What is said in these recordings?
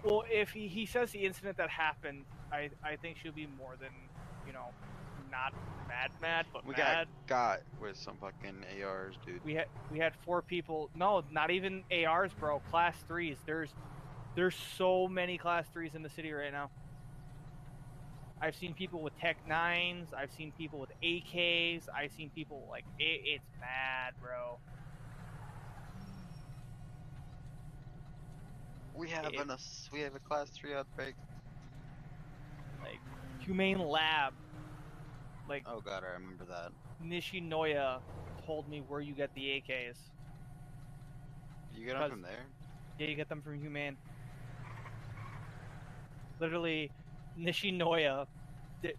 Well, if he says the incident that happened, I think she'll be more than, not mad, but we mad. got with some fucking ARs, dude. We had 4 people. No, not even ARs, bro. Class 3s. There's so many Class 3s in the city right now. I've seen people with Tech 9s. I've seen people with AKs. I've seen people like it's bad, bro. We have a Class 3 outbreak. Like Humane Lab. Like, oh god, I remember that. Nishinoya told me where you get the AKs. You get them from there? Yeah, you get them from Humane. Literally, Nishinoya.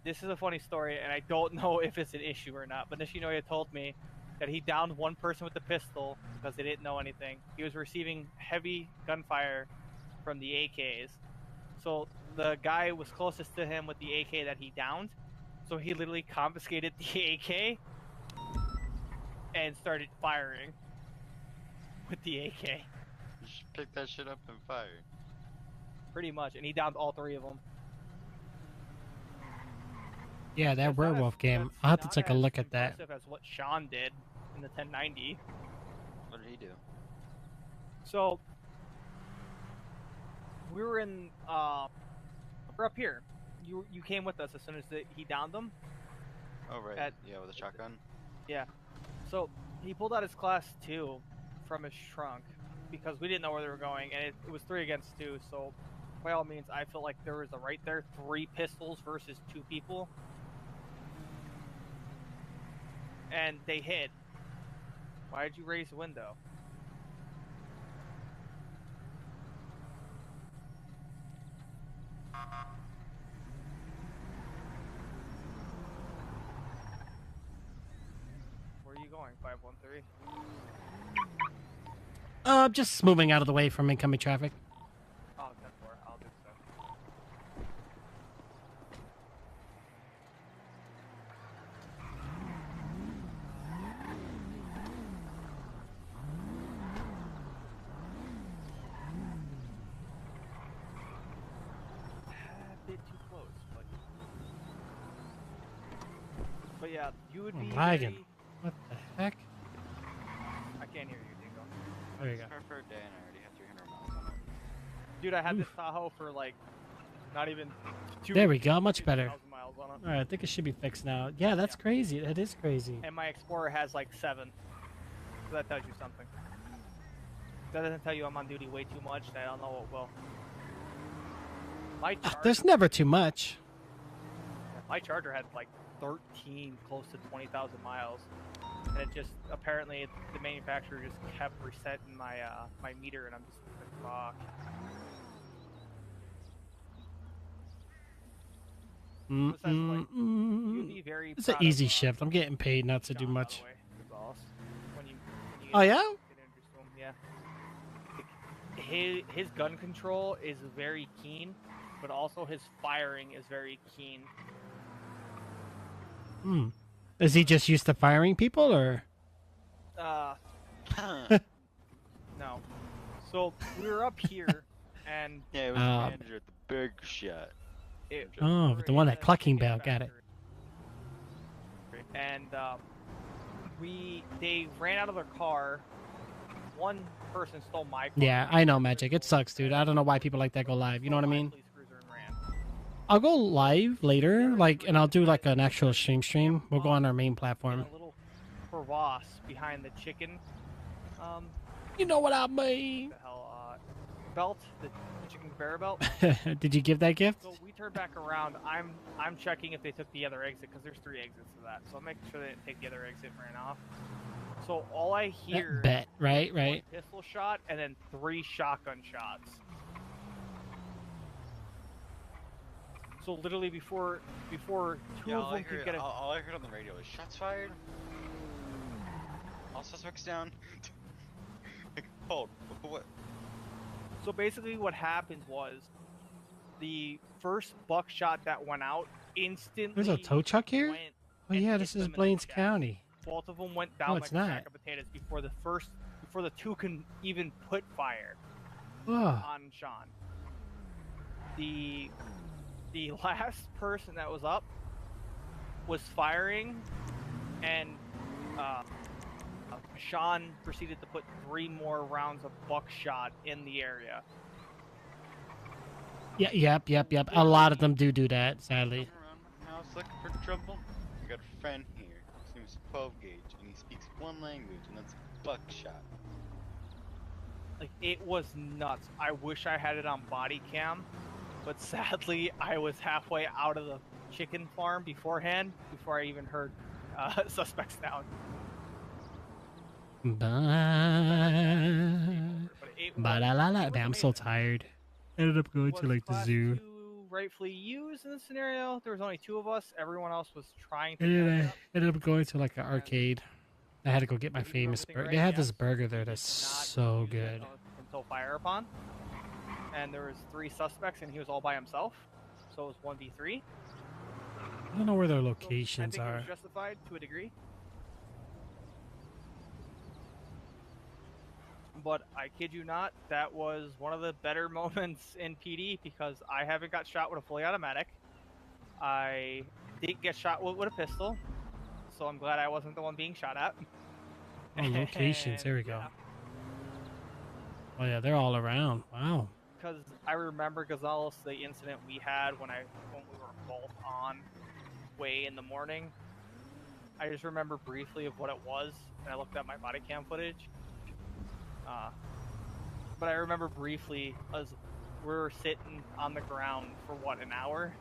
This is a funny story, and I don't know if it's an issue or not, but Nishinoya told me that he downed one person with the pistol because they didn't know anything. He was receiving heavy gunfire from the AKs. So the guy was closest to him with the AK that he downed. So he literally confiscated the AK and started firing with the AK. Just pick that shit up and fire. Pretty much, and he downed all 3 of them. Yeah, that werewolf game. I'll have to take a look at that. As what Sean did in the 1090. What did he do? So we were in. We're up here. You came with us as soon as he downed them. Oh right. Yeah, with a shotgun. Yeah. So he pulled out his class 2 from his trunk because we didn't know where they were going, and it was 3 against 2. So by all means, I feel like there was a right there 3 pistols versus 2 people. And they hid. Why did you raise the window? Where are you going, 513? Just moving out of the way from incoming traffic. Oh, 10-4. I'll do so. A bit too close, but yeah, you would be lagging. What the heck? I can't hear you, Dingo. There you go. For a day and I already have 300 miles on it. Dude, I had this Tahoe for like not even 2. There we go, much better. Miles on it. All right, I think it should be fixed now. Yeah, that's crazy. That is crazy. And my Explorer has like 7. So that tells you something. That doesn't tell you I'm on duty way too much. I don't know what will. My Charger, There's never too much. my Charger had like 13, close to 20,000 miles, and it just apparently the manufacturer just kept resetting my my meter, and I'm just like, fuck. You'd be very It's an easy shift. I'm getting paid not to do much. Oh yeah? Yeah. His gun control is very keen, but also his firing is very keen. Is he just used to firing people, or? No. So we were up here, and yeah, it was the manager at the big shot. The one at Clucking Bell, got it. And they ran out of their car. One person stole my car. Yeah, I know, Magic. It sucks, dude. I don't know why people like that go live. You know what I mean? I'll go live later, and I'll do like an actual stream. We'll go on our main platform. A little crevasse behind the chicken. You know what I mean? The hell, belt, the chicken conveyor belt. Did you give that gift? So we turned back around. I'm checking if they took the other exit because there's 3 exits to that. So I'm making sure they didn't take the other exit and ran off. So all I hear right. One pistol shot and then 3 shotgun shots. So literally before 2 of them could get a... All I heard on the radio was shots fired. All suspects down. Hold. What? So basically what happened was the first buckshot that went out instantly... There's a tow truck here? Oh yeah, this is Blaines County. Both of them went down like a sack of potatoes before the 2 can even put fire. on Sean. The last person that was up was firing, and Sean proceeded to put 3 more rounds of buckshot in the area. Yeah, yep. A lot of them do that, sadly. Come around my house looking for trouble. I got a friend here. His name is 12 gauge, and he speaks one language, and that's buckshot. Like, it was nuts. I wish I had it on body cam, but sadly, I was halfway out of the chicken farm beforehand, before I even heard suspects down. Man, I'm so tired. Ended up going to like the zoo. Rightfully used in this scenario. There was only 2 of us. Everyone else was trying to. Ended up going to like an arcade. I had to go get my famous burger. They have this burger there that's so good. Until fire upon, and there was 3 suspects, and he was all by himself. So it was 1v3. I don't know where their locations so I think are. It was justified to a degree. But I kid you not, that was one of the better moments in PD because I haven't got shot with a fully automatic. I did get shot with a pistol, so I'm glad I wasn't the one being shot at. Oh, locations. There we go. Yeah. Oh yeah, they're all around. Wow. Because I remember Gonzalez, the incident we had when we were both on way in the morning. I just remember briefly of what it was, and I looked at my body cam footage. But I remember briefly as we were sitting on the ground for what, an hour?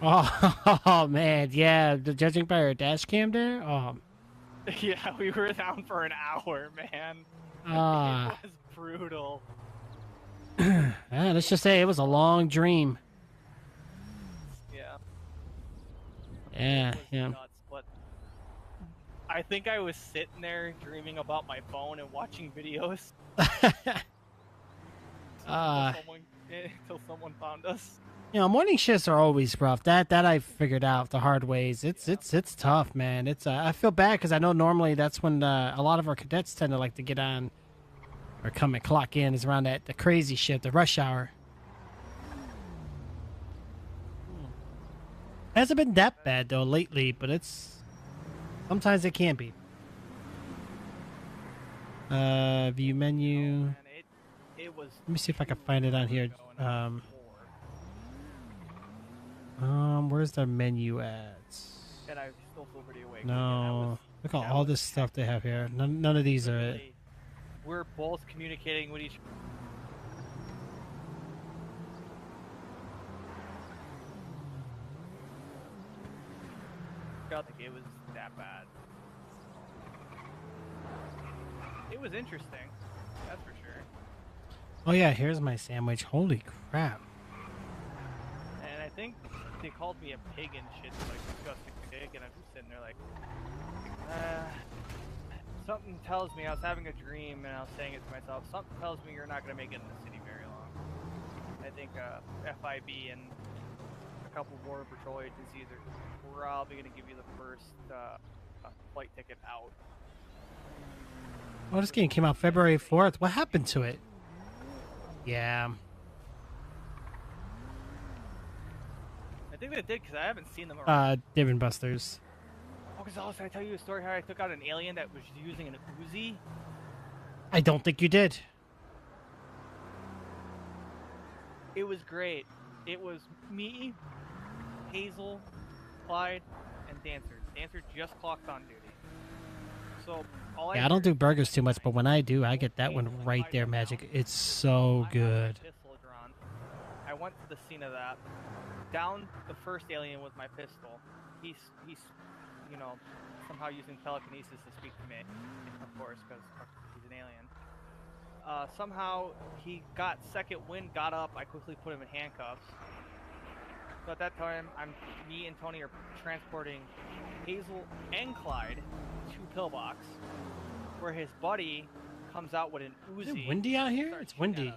Oh man, yeah. Judging by our dash cam there, Yeah, we were down for an hour, man. It was brutal. Let's just say it was a long dream. Yeah. Yeah. Nuts, but I think I was sitting there dreaming about my phone and watching videos. Until someone found us. You know, morning shifts are always rough. That I figured out the hard ways. It's tough, man. It's I feel bad because I know normally that's when a lot of our cadets tend to like to get on or come and clock in. Is around the crazy shift, the rush hour. Hasn't been that bad though lately, but it's sometimes it can be. View menu. Man, it was. Let me see if I can find it on here. Where's the menu at? And I still feel pretty awake. No, look at all this stuff they have here. None of these are it. We're both communicating with each. I don't think it was that bad. It was interesting, that's for sure. Oh yeah, here's my sandwich. Holy crap! And I think they called me a pig and shit, like disgusting pig, and I'm just sitting there like, something tells me I was having a dream, and I was saying it to myself. Something tells me you're not gonna make it in the city very long. I think FIB and a couple border patrol agencies are probably gonna give you the first flight ticket out. Oh, this game came out February 4th. What happened to it? Yeah. I think they did because I haven't seen them around. Dave and Buster's. Oh, Gonzalez, did I tell you a story how I took out an alien that was using an Uzi? I don't think you did. It was great. It was me, Hazel, Clyde, and Dancer. Dancer just clocked on duty. So all I don't do burgers too much, but when I do, I get that one right there, Magic. It's so good. I went to the scene of that. Down the first alien with my pistol. He's you know, somehow using telekinesis to speak to me, of course, because he's an alien. Somehow he got second wind, got up. I quickly put him in handcuffs. So at that time, me and Tony are transporting Hazel and Clyde to Pillbox, where his buddy comes out with an Uzi. Is it windy out here? It's windy.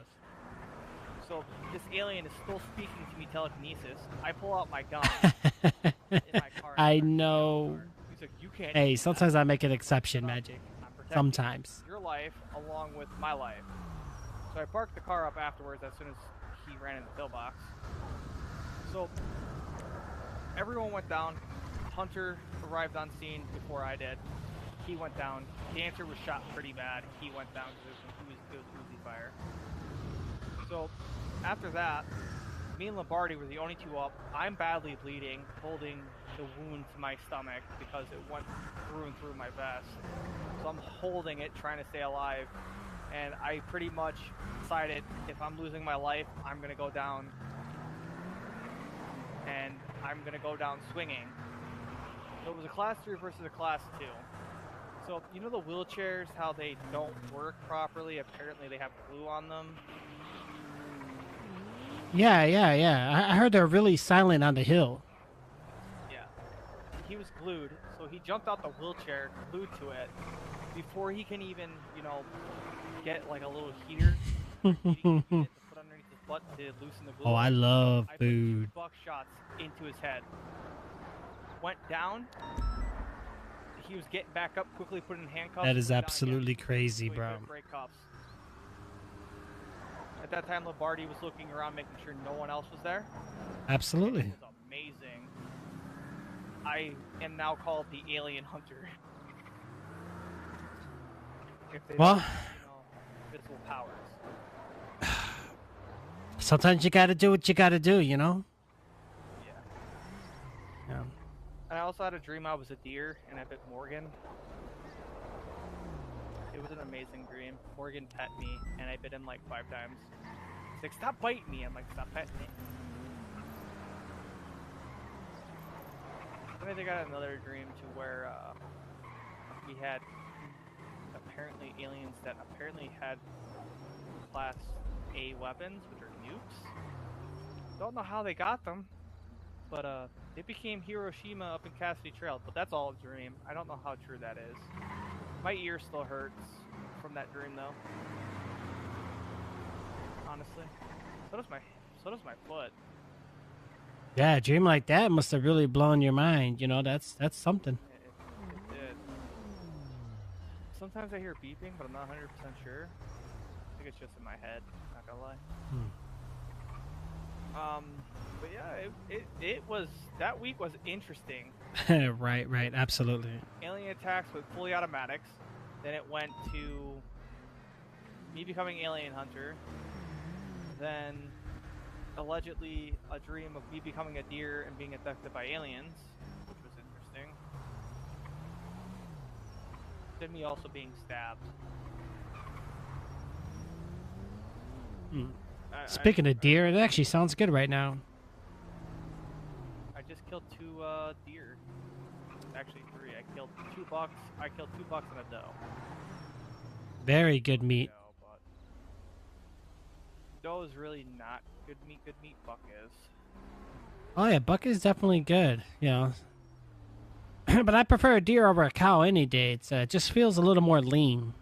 So this alien is still speaking to me telekinesis. I pull out my gun in my car. I know. He's like, you can't. Hey, sometimes I make an exception, Magic. Sometimes. Your life along with my life. So So I parked the car up afterwards as soon as he ran in the pillbox. So everyone went down. Hunter arrived on scene before I did. He went down. Dancer was shot pretty bad. He went down because it was Uzi fire. So after that, me and Lombardi were the only two up. I'm badly bleeding, holding the wound to my stomach because it went through and through my vest. So I'm holding it, trying to stay alive. And I pretty much decided if I'm losing my life, I'm going to go down. And I'm going to go down swinging. So it was a class 3 versus a class 2. So, you know the wheelchairs, how they don't work properly? Apparently they have glue on them. Yeah. I heard they're really silent on the hill. Yeah. He was glued, so he jumped out the wheelchair, glued to it, before he can even, you know, get like a little heater to put underneath his butt to loosen the glue. Oh, I love I put food. 2 buckshots into his head. Went down. He was getting back up quickly, put in handcuffs. That is put down absolutely again, crazy, so he bro. couldn't break cuffs. At that time, Lombardi was looking around, making sure no one else was there. Absolutely. It was amazing. I am now called the Alien Hunter. If they Well, don't, you know, visible powers. sometimes you gotta do what you gotta do, you know? Yeah. Yeah. And I also had a dream I was a deer and I bit Morgan. It was an amazing dream. Morgan pet me and I bit him like 5 times. He's like, stop biting me. I'm like, stop petting me. Then I think I got another dream to where we had apparently aliens that apparently had class A weapons, which are nukes. Don't know how they got them, but it became Hiroshima up in Cassidy Trail. But that's all a dream. I don't know how true that is. My ear still hurts from that dream, though. Honestly, so does my foot. Yeah, a dream like that must have really blown your mind. You know, that's something. It did. Sometimes I hear beeping, but I'm not 100% sure. I think it's just in my head. Not gonna lie. But yeah, it was, that week was interesting. Right, absolutely. Alien attacks with fully automatics. Then it went to me becoming Alien Hunter. Then allegedly a dream of me becoming a deer and being abducted by aliens, which was interesting. Then me also being stabbed. Speaking of deer, it actually sounds good right now. I just killed 2 deer. Actually 3. I killed 2 bucks. I killed 2 bucks and a doe. Very good meat. Doe is really not good meat. Good meat, buck is. Oh yeah, buck is definitely good. You know, but I prefer a deer over a cow any day. It just feels a little more lean.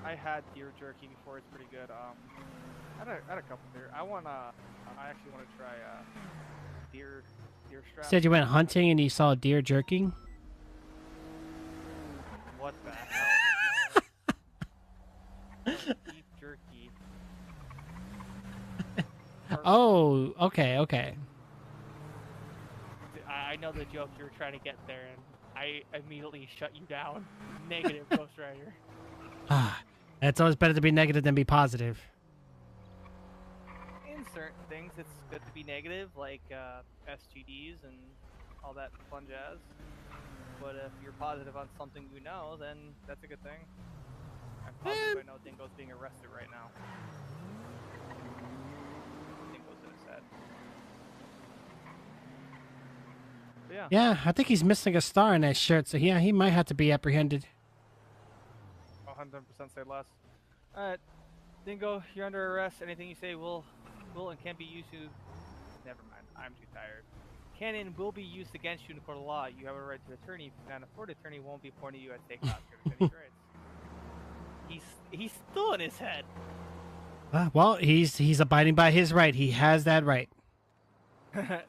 I had deer jerky before. It's pretty good. I had a couple deer. I actually want to try deer strap. Said you went hunting and you saw deer jerking. What the hell? No. Beef jerky. Oh, okay. I know the joke you were trying to get there, and I immediately shut you down. Negative, Ghost Rider. It's always better to be negative than be positive. In certain things, it's good to be negative, like STDs and all that fun jazz. But if you're positive on something you know, then that's a good thing. I'm positive I know Dingo's being arrested right now. Dingo's in his head. But yeah. Yeah, I think he's missing a star in that shirt, so yeah, he might have to be apprehended. 100% say less. Alright, Dingo, you're under arrest. Anything you say will and can be used to... Never mind, I'm too tired. Can and will be used against you in a court of law. You have a right to attorney. If you cannot afford an attorney, won't be appointed you as state prosecutor. He's still in his head. Well, he's abiding by his right. He has that right. Yeah.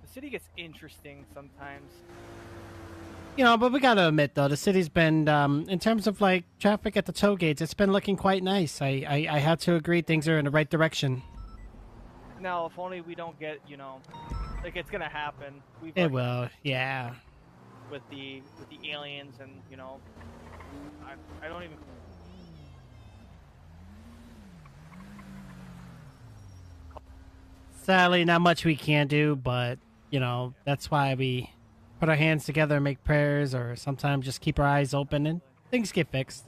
The city gets interesting sometimes. But we gotta admit though, the city's been, in terms of like traffic at the toll gates, it's been looking quite nice. I have to agree, things are in the right direction. Now, if only we don't get, like it's gonna happen. It will, yeah. With the aliens, and I don't even. Sadly, not much we can do, but that's why we put our hands together and make prayers, or sometimes just keep our eyes open and things get fixed.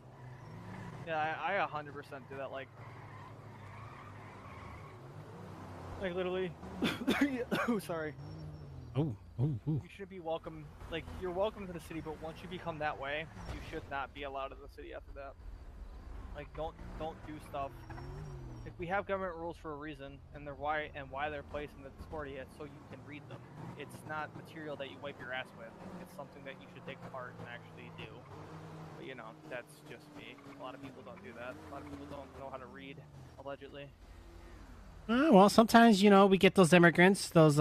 Yeah, I 100% do that. Like literally. Oh, sorry. Oh. You should be welcome. Like, you're welcome to the city, but once you become that way, you should not be allowed in the city after that. Like, don't do stuff. Like, we have government rules for a reason, and why they're placed in the Discordia, so you can read them. It's not material that you wipe your ass with. It's something that you should take to heart and actually do. But that's just me. A lot of people don't do that. A lot of people don't know how to read, allegedly. Well, sometimes we get those immigrants, those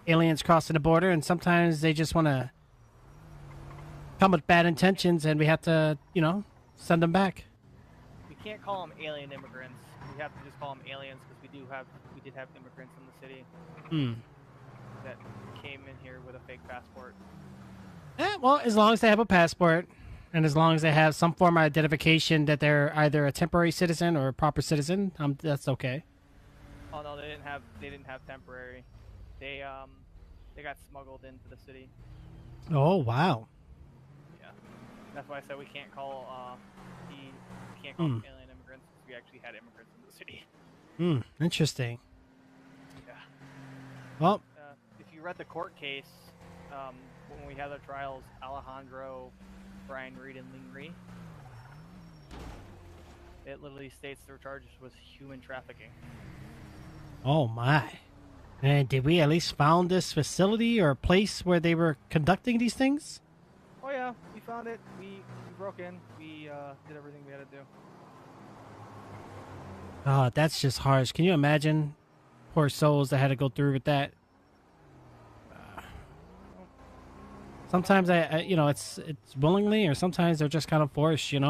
aliens crossing the border, and sometimes they just want to come with bad intentions, and we have to send them back. We can't call them alien immigrants. We have to just call them aliens, because we did have immigrants in the city that came in here with a fake passport. Well, as long as they have a passport, and as long as they have some form of identification that they're either a temporary citizen or a proper citizen, that's okay. Oh no, they didn't have temporary. They got smuggled into the city. Oh wow. Yeah, that's why I said we can't call them alien immigrants. We actually had immigrants in the city. Interesting. Yeah. Well, if you read the court case, when we had the trials, Alejandro, Brian Reed, and Ling Ree, it literally states their charges was human trafficking. oh my. And did we at least found this facility or place where they were conducting these things? Oh yeah, we found it. We broke in. We did everything we had to do. Oh, that's just harsh. Can you imagine poor souls that had to go through with that? Sometimes it's willingly, or sometimes they're just kind of forced, They're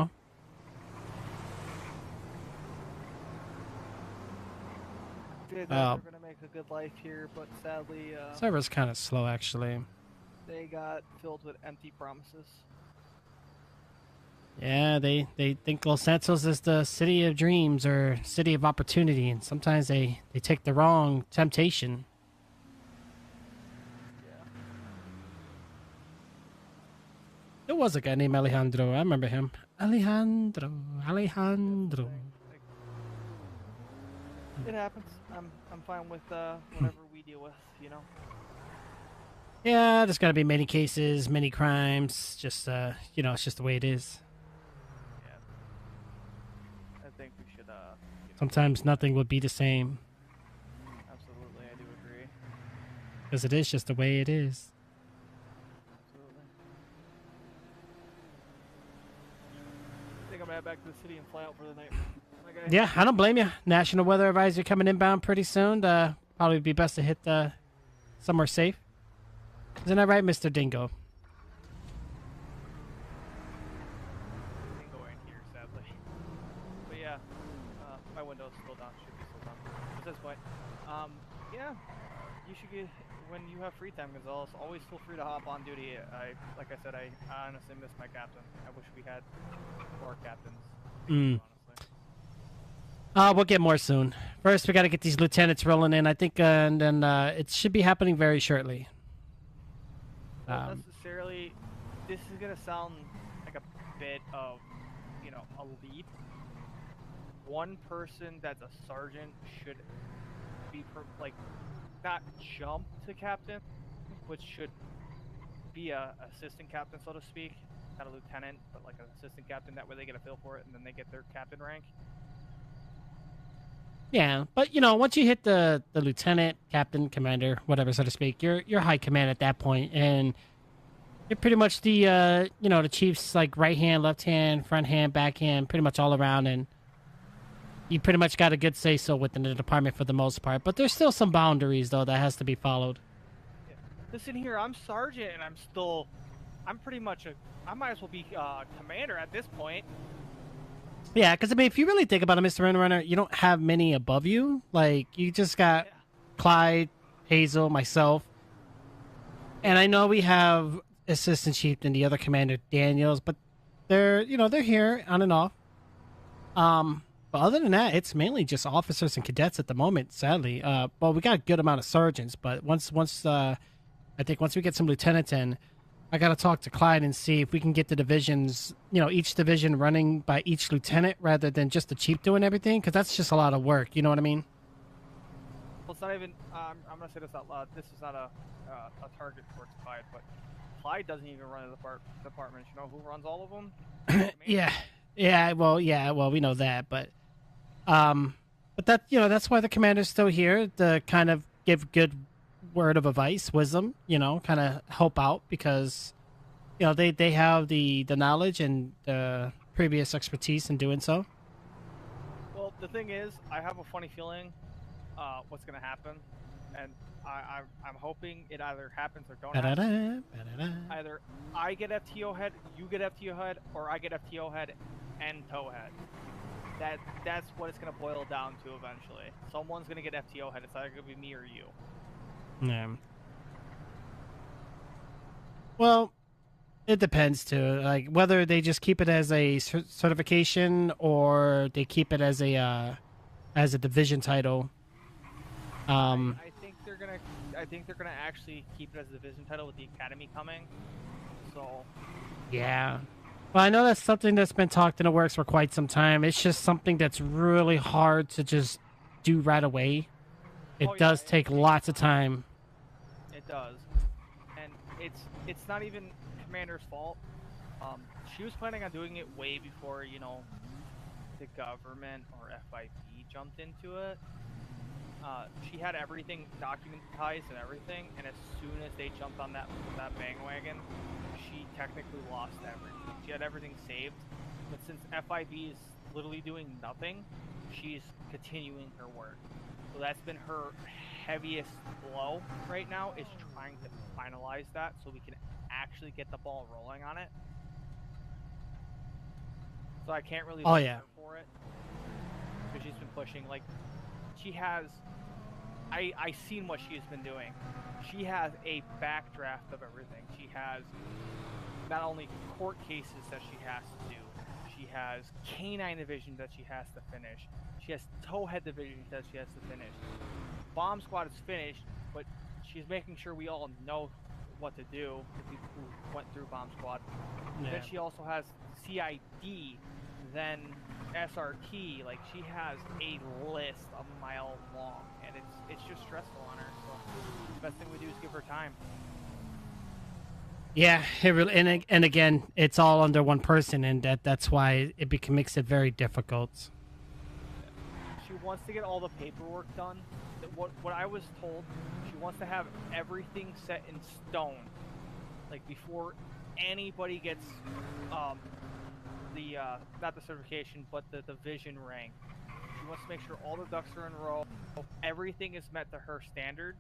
gonna make a good life here, but sadly, server's kind of slow actually. they got filled with empty promises. Yeah, they think Los Santos is the city of dreams or city of opportunity, and sometimes they take the wrong temptation. Yeah. There was a guy named Alejandro. I remember him. Alejandro. It happens. I'm fine with whatever we deal with, Yeah, there's got to be many cases, many crimes. Just it's just the way it is. Yeah. I think we should Sometimes nothing would be the same. Absolutely, I do agree. Because it is just the way it is. Absolutely. I think I'm gonna head back to the city and fly out for the night. Okay. Yeah, I don't blame you. National Weather Advisory coming inbound pretty soon. Probably be best to hit somewhere safe. Isn't that right, Mr. Dingo? Dingo ain't here, sadly. But yeah, my window's still down. Should be still down. But this point, yeah, you should get when you have free time, Gonzalez. Always feel free to hop on duty. Like I said, I honestly miss my captain. I wish we had more captains. Honestly. We'll get more soon. First, we got to get these lieutenants rolling in, I think, and then it should be happening very shortly. Not necessarily. This is gonna sound like a bit of, a leap. One person that's a sergeant should be not jump to captain, which should be a assistant captain, so to speak. Not a lieutenant, but like an assistant captain. That way they get a feel for it, and then they get their captain rank. Yeah, but once you hit the lieutenant, captain, commander, whatever, so to speak, you're high command at that point, and you're pretty much the the chief's like right hand, left hand, front hand, back hand, pretty much all around, and you pretty much got a good say so within the department for the most part. But there's still some boundaries though that has to be followed. Yeah. Listen here, I'm sergeant, and I'm still I'm pretty much I might as well be commander at this point. Yeah, because I mean, if you really think about it, Mr. Runner, you don't have many above you. Like, you just got Yeah. Clyde, Hazel, myself, and I know we have assistant chief and the other commander, Daniels, but they're they're here on and off. But other than that, it's mainly just officers and cadets at the moment. Sadly, well, we got a good amount of sergeants, but once I think once we get some lieutenants in, I got to talk to Clyde and see if we can get the divisions, each division running by each lieutenant rather than just the chief doing everything, because that's just a lot of work. You know what I mean? Well, it's not even. I'm gonna say this out loud. This is not a target towards Clyde, but Clyde doesn't even run the department. You know who runs all of them? Yeah. Well, we know that, but that that's why the commander's still here to kind of give good word of advice, wisdom, kind of help out, because they have the knowledge and the previous expertise in doing so. Well, the thing is, I have a funny feeling what's gonna happen, and I'm hoping it either happens or don't happen. Either I get FTO head, you get FTO head, or I get FTO head and tow head. That's what it's gonna boil down to eventually. Someone's gonna get FTO head. It's either gonna be me or you. Yeah. Well, it depends too. Like whether they just keep it as a certification or they keep it as a division title. I think they're gonna actually keep it as a division title with the academy coming. So. Yeah. Well, I know that's something that's been talked in the works for quite some time. It's just something that's really hard to just do right away. It does take lots of time. It does, and it's not even Commander's fault. She was planning on doing it way before the government or FIB jumped into it. She had everything documentized and everything, and as soon as they jumped on that bandwagon, she technically lost everything. She had everything saved, but since FIB is literally doing nothing, she's continuing her work. So that's been her heaviest blow right now, is trying to finalize that so we can actually get the ball rolling on it. So I can't really blame her for it, because she's been pushing. Like, she has, I seen what she's been doing. She has a backdraft of everything. She has not only court cases that she has to do, she has canine division that she has to finish. She has towhead division that she has to finish. Bomb squad is finished, but she's making sure we all know what to do, the people who went through bomb squad. Yeah. Then she also has CID, then SRT. Like, she has a list a mile long, and it's just stressful on her. So the best thing we do is give her time. Yeah, it really, and again, it's all under one person, and that's why it makes it very difficult. She wants to get all the paperwork done. What I was told, she wants to have everything set in stone, like before anybody gets the not the certification, but the division rank. She wants to make sure all the ducks are in a row, everything is met to her standards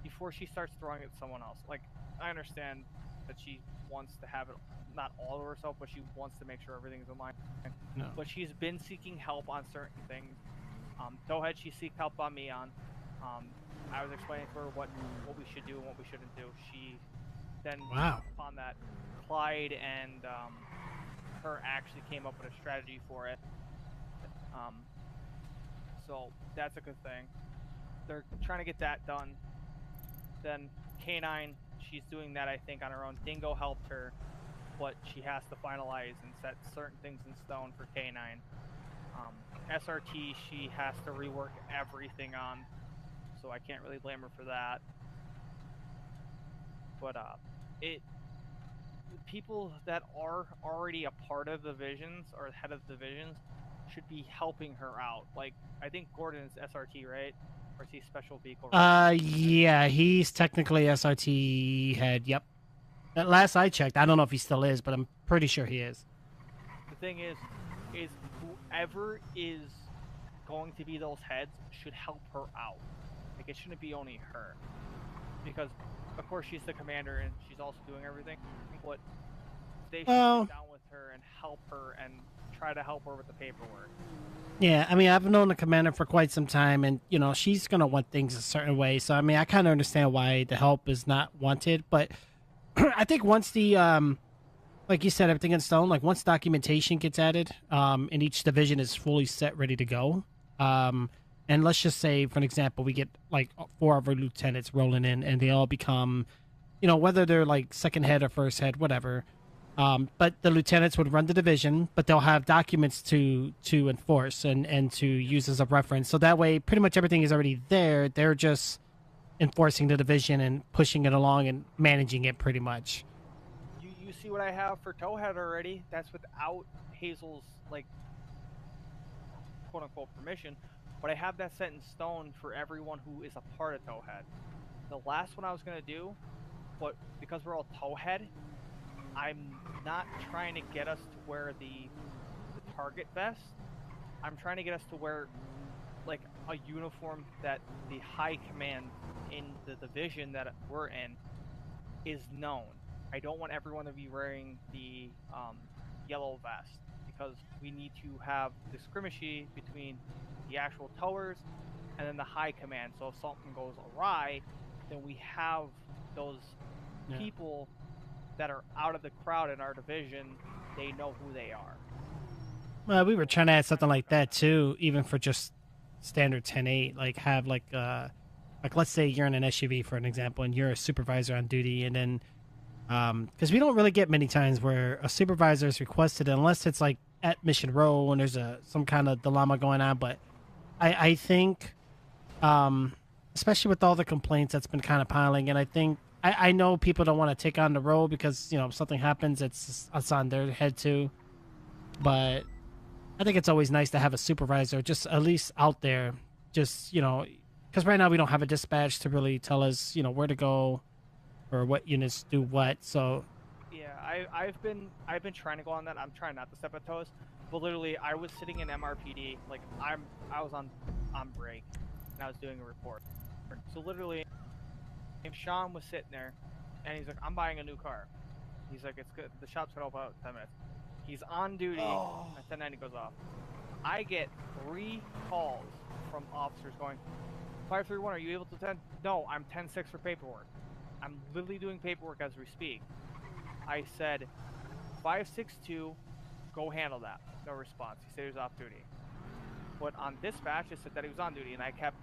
before she starts throwing it at someone else. Like, I understand that she wants to have it not all of herself, but she wants to make sure everything's in line. No. But she's been seeking help on certain things. Towhead, she seeked help on me on. I was explaining to her what we should do and what we shouldn't do. She then found that Clyde and her actually came up with a strategy for it. So that's a good thing. They're trying to get that done. Then K9, she's doing that, I think, on her own. Dingo helped her, but she has to finalize and set certain things in stone for K9. SRT, she has to rework everything on, so I can't really blame her for that. But people that are already a part of divisions or head of divisions should be helping her out. Like, I think Gordon is SRT, right? Or is he special vehicle? Right? Yeah, he's technically SRT head. Yep. At last I checked, I don't know if he still is, but I'm pretty sure he is. The thing is whoever is going to be those heads should help her out. Like, it shouldn't be only her. because of course she's the commander and she's also doing everything. But they should Well, sit down with her and help her and try to help her with the paperwork. yeah, I mean, I've known the commander for quite some time, and she's gonna want things a certain way. So I mean, I kind of understand why the help is not wanted, but I think once the like you said, everything in stone. Like once documentation gets added, and each division is fully set, ready to go. And let's just say, for an example, we get like 4 of our lieutenants rolling in, and they all become, whether they're like second head or first head, whatever. But the lieutenants would run the division, but they'll have documents to enforce and to use as a reference. So that way, pretty much everything is already there. They're just enforcing the division and pushing it along and managing it pretty much. You see what I have for Towhead already? That's without Hazel's like quote unquote permission, but I have that set in stone for everyone who is a part of Towhead. The last one I was gonna do, but because we're all Towhead, I'm not trying to get us to wear the target vest. I'm trying to get us to wear like a uniform that the high command in the division that we're in is known. I don't want everyone to be wearing the yellow vest because we need to have the skirmishy between the actual towers and then the high command. So if something goes awry, then we have those people that are out of the crowd in our division. They know who they are. Well, we were trying to add something like that too, even for just standard 10-8. Like have like let's say you're in an SUV for an example, and you're a supervisor on duty, and then because we don't really get many times where a supervisor is requested unless it's like at mission row and there's some kind of dilemma going on. But I think, especially with all the complaints that's been kind of piling, and I think I know people don't want to take on the role because if something happens, it's on their head too. But I think it's always nice to have a supervisor just at least out there, just because right now we don't have a dispatch to really tell us where to go or what units do what. So yeah, I've been trying to go on that. I'm trying not to step on toes, but literally I was sitting in MRPD, like I was on break and I was doing a report. So literally Sean was sitting there and he's like, I'm buying a new car. He's like, it's good, the shop's gonna open out in 10 minutes. He's on duty and 10:90 goes off. I get 3 calls from officers going, 531, are you able to attend? No, I'm 10-6 for paperwork. I'm literally doing paperwork as we speak. I said, 562, go handle that. No response. He said he was off duty. But on dispatch, it said that he was on duty, and I kept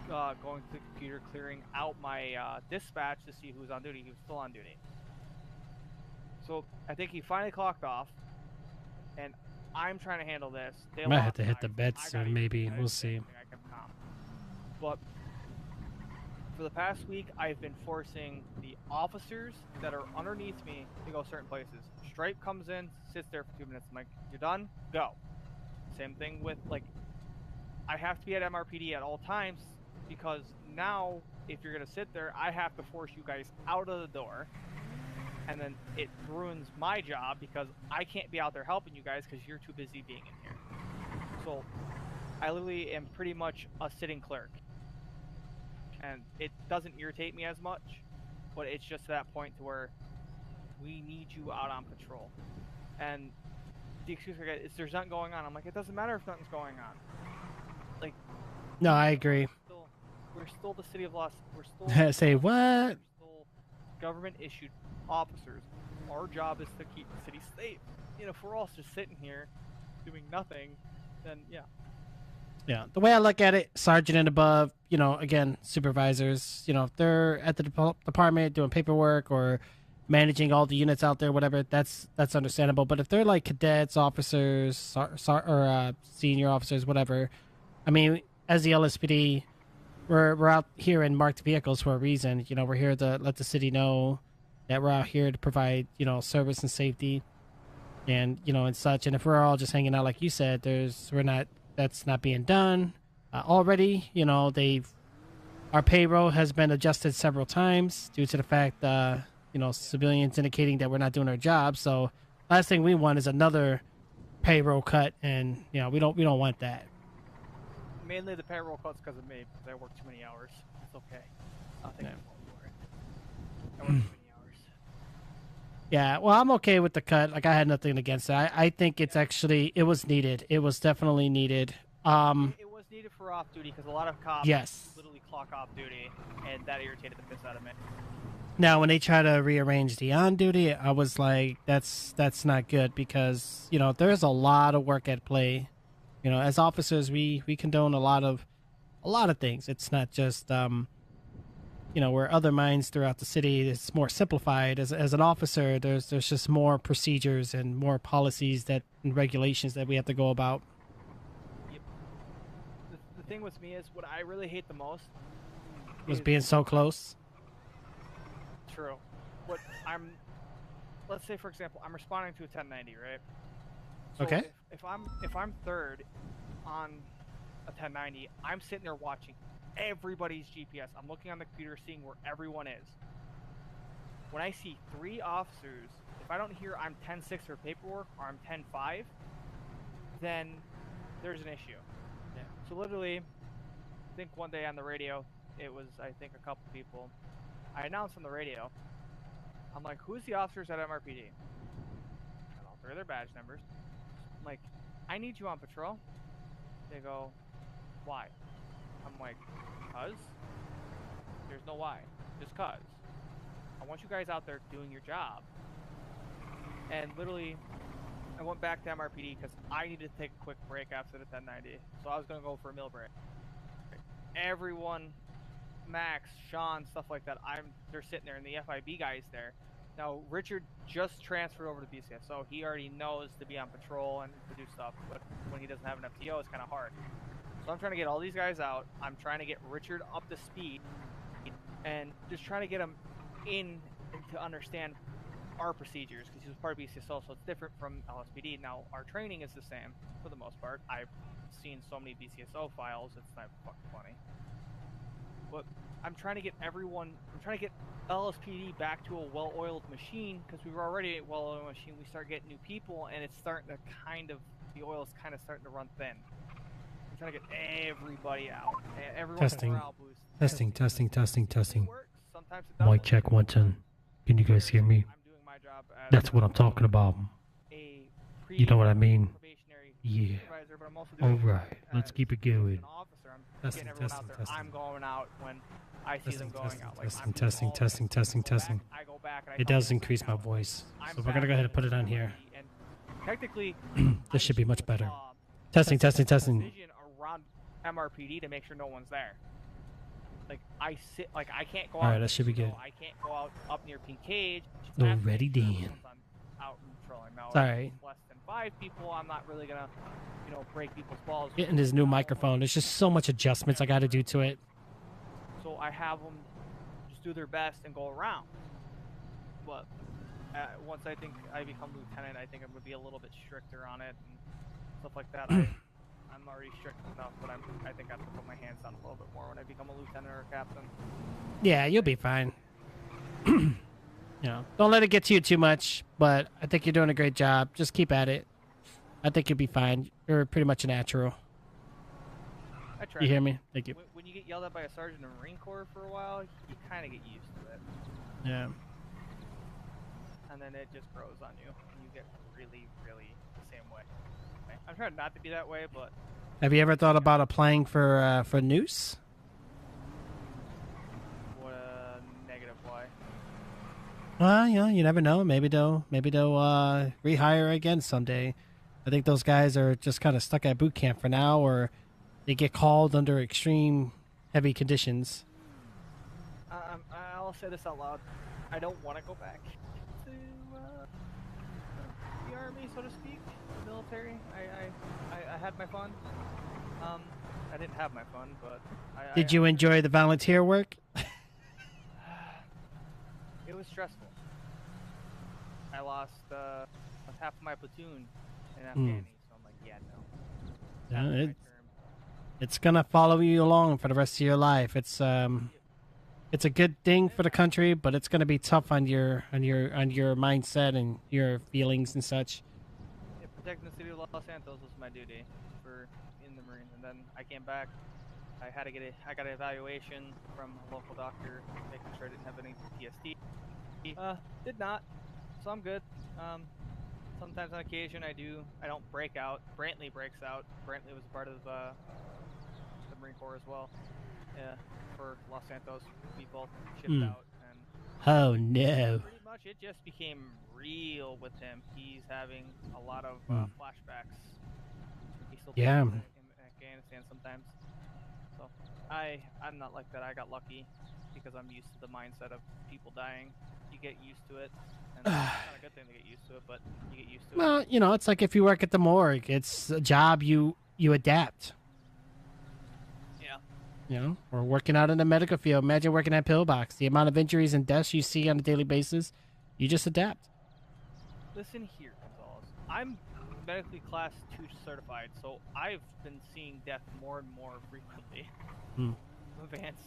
going to the computer, clearing out my dispatch to see who was on duty. He was still on duty. So I think he finally clocked off, and I'm trying to handle this. They might have to hit the bed soon, maybe. We'll see. But for the past week, I've been forcing the officers that are underneath me to go certain places. Stripe comes in, sits there for 2 minutes. I'm like, you're done? Go. Same thing with, like, I have to be at MRPD at all times because now, if you're going to sit there, I have to force you guys out of the door. And then it ruins my job because I can't be out there helping you guys because you're too busy being in here. So I literally am pretty much a sitting clerk. And it doesn't irritate me as much, but it's just to that point to where we need you out on patrol. And the excuse I get is there's nothing going on. I'm like, it doesn't matter if nothing's going on. Like, no, I agree. We're still the city of Los. We're still say what? We're still government issued officers. Our job is to keep the city safe. If we're all just sitting here doing nothing, then yeah. Yeah, the way I look at it, sergeant and above, again, supervisors, if they're at the department doing paperwork or managing all the units out there, whatever, that's understandable. But if they're like cadets, officers, or senior officers, whatever, I mean, as the LSPD, we're out here in marked vehicles for a reason. We're here to let the city know that we're out here to provide, service and safety, and and such. And if we're all just hanging out, like you said, that's not being done already. Our payroll has been adjusted several times due to the fact, civilians indicating that we're not doing our job. So last thing we want is another payroll cut, and we don't want that. Mainly the payroll cuts because of me, because I work too many hours. It's okay. Yeah. I worked too many hours. Yeah, well, I'm okay with the cut. Like, I had nothing against it. I think it's actually, it was needed. It was definitely needed. It was needed for off duty because a lot of cops Yes. literally clock off duty, and that irritated the piss out of me. Now, when they try to rearrange the on duty, I was like, that's not good because, you know, there's a lot of work at play. You know, as officers, we condone a lot of things. It's not just, you know, where other mines throughout the city, it's more simplified. As an officer, there's just more procedures and more policies and regulations that we have to go about. Yep. The thing with me is what I really hate the most Was is being so close. true. What let's say for example, I'm responding to a 1090, right? So Okay. If I'm third on a 1090, I'm sitting there watching everybody's GPS. I'm looking on the computer, seeing where everyone is. When I see 3 officers, if I don't hear I'm 10-6 for paperwork or I'm 10-5, then there's an issue. Yeah. So literally, I think one day on the radio, it was I think a couple people. I announced on the radio. I'm like, who's the officers at MRPD? And all 3 of their badge numbers. I'm like, I need you on patrol. They go, why? I'm like, cuz? There's no why. Just cuz. I want you guys out there doing your job. And literally, I went back to MRPD because I needed to take a quick break after the 1090. So I was going to go for a meal break. Everyone, Max, Sean, stuff like that, they're sitting there, and the FIB guy's there. Now, Richard just transferred over to BCS, so he already knows to be on patrol and to do stuff, but when he doesn't have an FTO, it's kind of hard. So I'm trying to get all these guys out. I'm trying to get Richard up to speed, and just trying to get him in to understand our procedures, because he was part of BCSO, so it's different from LSPD. Now, our training is the same, for the most part. I've seen so many BCSO files, it's not fucking funny. But I'm trying to get LSPD back to a well-oiled machine, because we were already a well-oiled machine. We start getting new people, and it's starting to the oil's kind of starting to run thin. I'm trying to get everybody out. Everyone's Testing. morale boost. Testing. It works. Sometimes it doesn't. Mic check 1 10. Can you guys hear me? I'm doing my job as That's what I'm talking about. You know what I mean? Yeah. But I'm also doing Alright, let's keep it going. an officer. I'm Testing, getting everyone out there. testing. I'm going out when I see them going out. Like, Testing. I go back and I It tell does them, increase my "I'm voice. back So we're gonna go ahead and put it on and here. technically, This should be much better. Testing. Testing. Vision around MRPD to make sure no one's there. Like I can't go out. Alright, that should be good. I can't go out up near Pink Cage. Already done. I'm out and patrolling. Now, It's alright. less than 5 people, I'm not really gonna, break people's balls. Getting this new microphone, there's just so much adjustments I gotta do to it. So I have them just do their best and go around. But once I think I become lieutenant, I think I'm gonna be a little bit stricter on it and stuff like that. I'm already strict enough, but I think I have to put my hands down a little bit more when I become a lieutenant or a captain. Yeah, you'll be fine. You know, don't let it get to you too much, but I think you're doing a great job. Just keep at it. I think you'll be fine. You're pretty much a natural. I try. You hear me? Thank you. When you get yelled at by a sergeant in the Marine Corps for a while, you kind of get used to it. Yeah. And then it just grows on you, and you get really, really the same way. I'm trying not to be that way, but Have you ever thought about applying for Noose? what a negative why. Well, you know, you never know. Maybe they'll rehire again someday. I think those guys are just kind of stuck at boot camp for now, or they get called under extreme heavy conditions. I'll say this out loud. I don't want to go back to the army, so to speak, the military. I had my fun. I didn't have my fun, but Did you enjoy the volunteer work? It was stressful. I lost half of my platoon in Afghani, so I'm like, yeah, no. Yeah, it's gonna follow you along for the rest of your life. It's a good thing for the country, but it's gonna be tough on your mindset and your feelings and such. Yeah, protecting the city of Los Santos was my duty in the Marines, and then I came back I had to I got an evaluation from a local doctor, making sure I didn't have any PTSD. Did not, so I'm good. Sometimes on occasion I don't break out. Brantley breaks out. Brantley was a part of the Marine Corps as well. Yeah, for Los Santos, we both shipped out, and oh no. pretty much it just became real with him. He's having a lot of flashbacks. He's still Yeah. in Afghanistan sometimes. So I'm not like that. I got lucky because I'm used to the mindset of people dying. You get used to it. And it's not a good thing to get used to it, but you get used to it. Well, you know, it's like if you work at the morgue, it's a job you adapt. Yeah. You know, or working out in the medical field. Imagine working at Pillbox. The amount of injuries and deaths you see on a daily basis, you just adapt. Listen here, Gonzalez. I'm medically class 2 certified, so I've been seeing death more and more frequently. Advanced.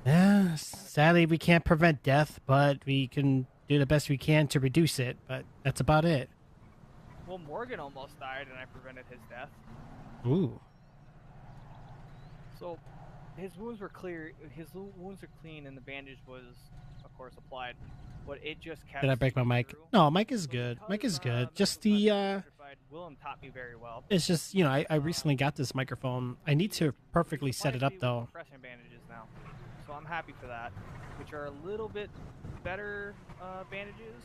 Yeah, sadly, we can't prevent death, but we can do the best we can to reduce it. But that's about it. Well, Morgan almost died, and I prevented his death. Ooh. So, his wounds were clear. His wounds are clean, and the bandage was, of course, applied. But it just kept. Did I break my mic? Through. No, mic is So good. because, Mic is good. Just medical the class certified, Willem taught me very well. It's just, you know, I recently got this microphone. I need to perfectly set it up Supplies me with though. compression bandages now, so I'm happy for that. Which are a little bit better bandages.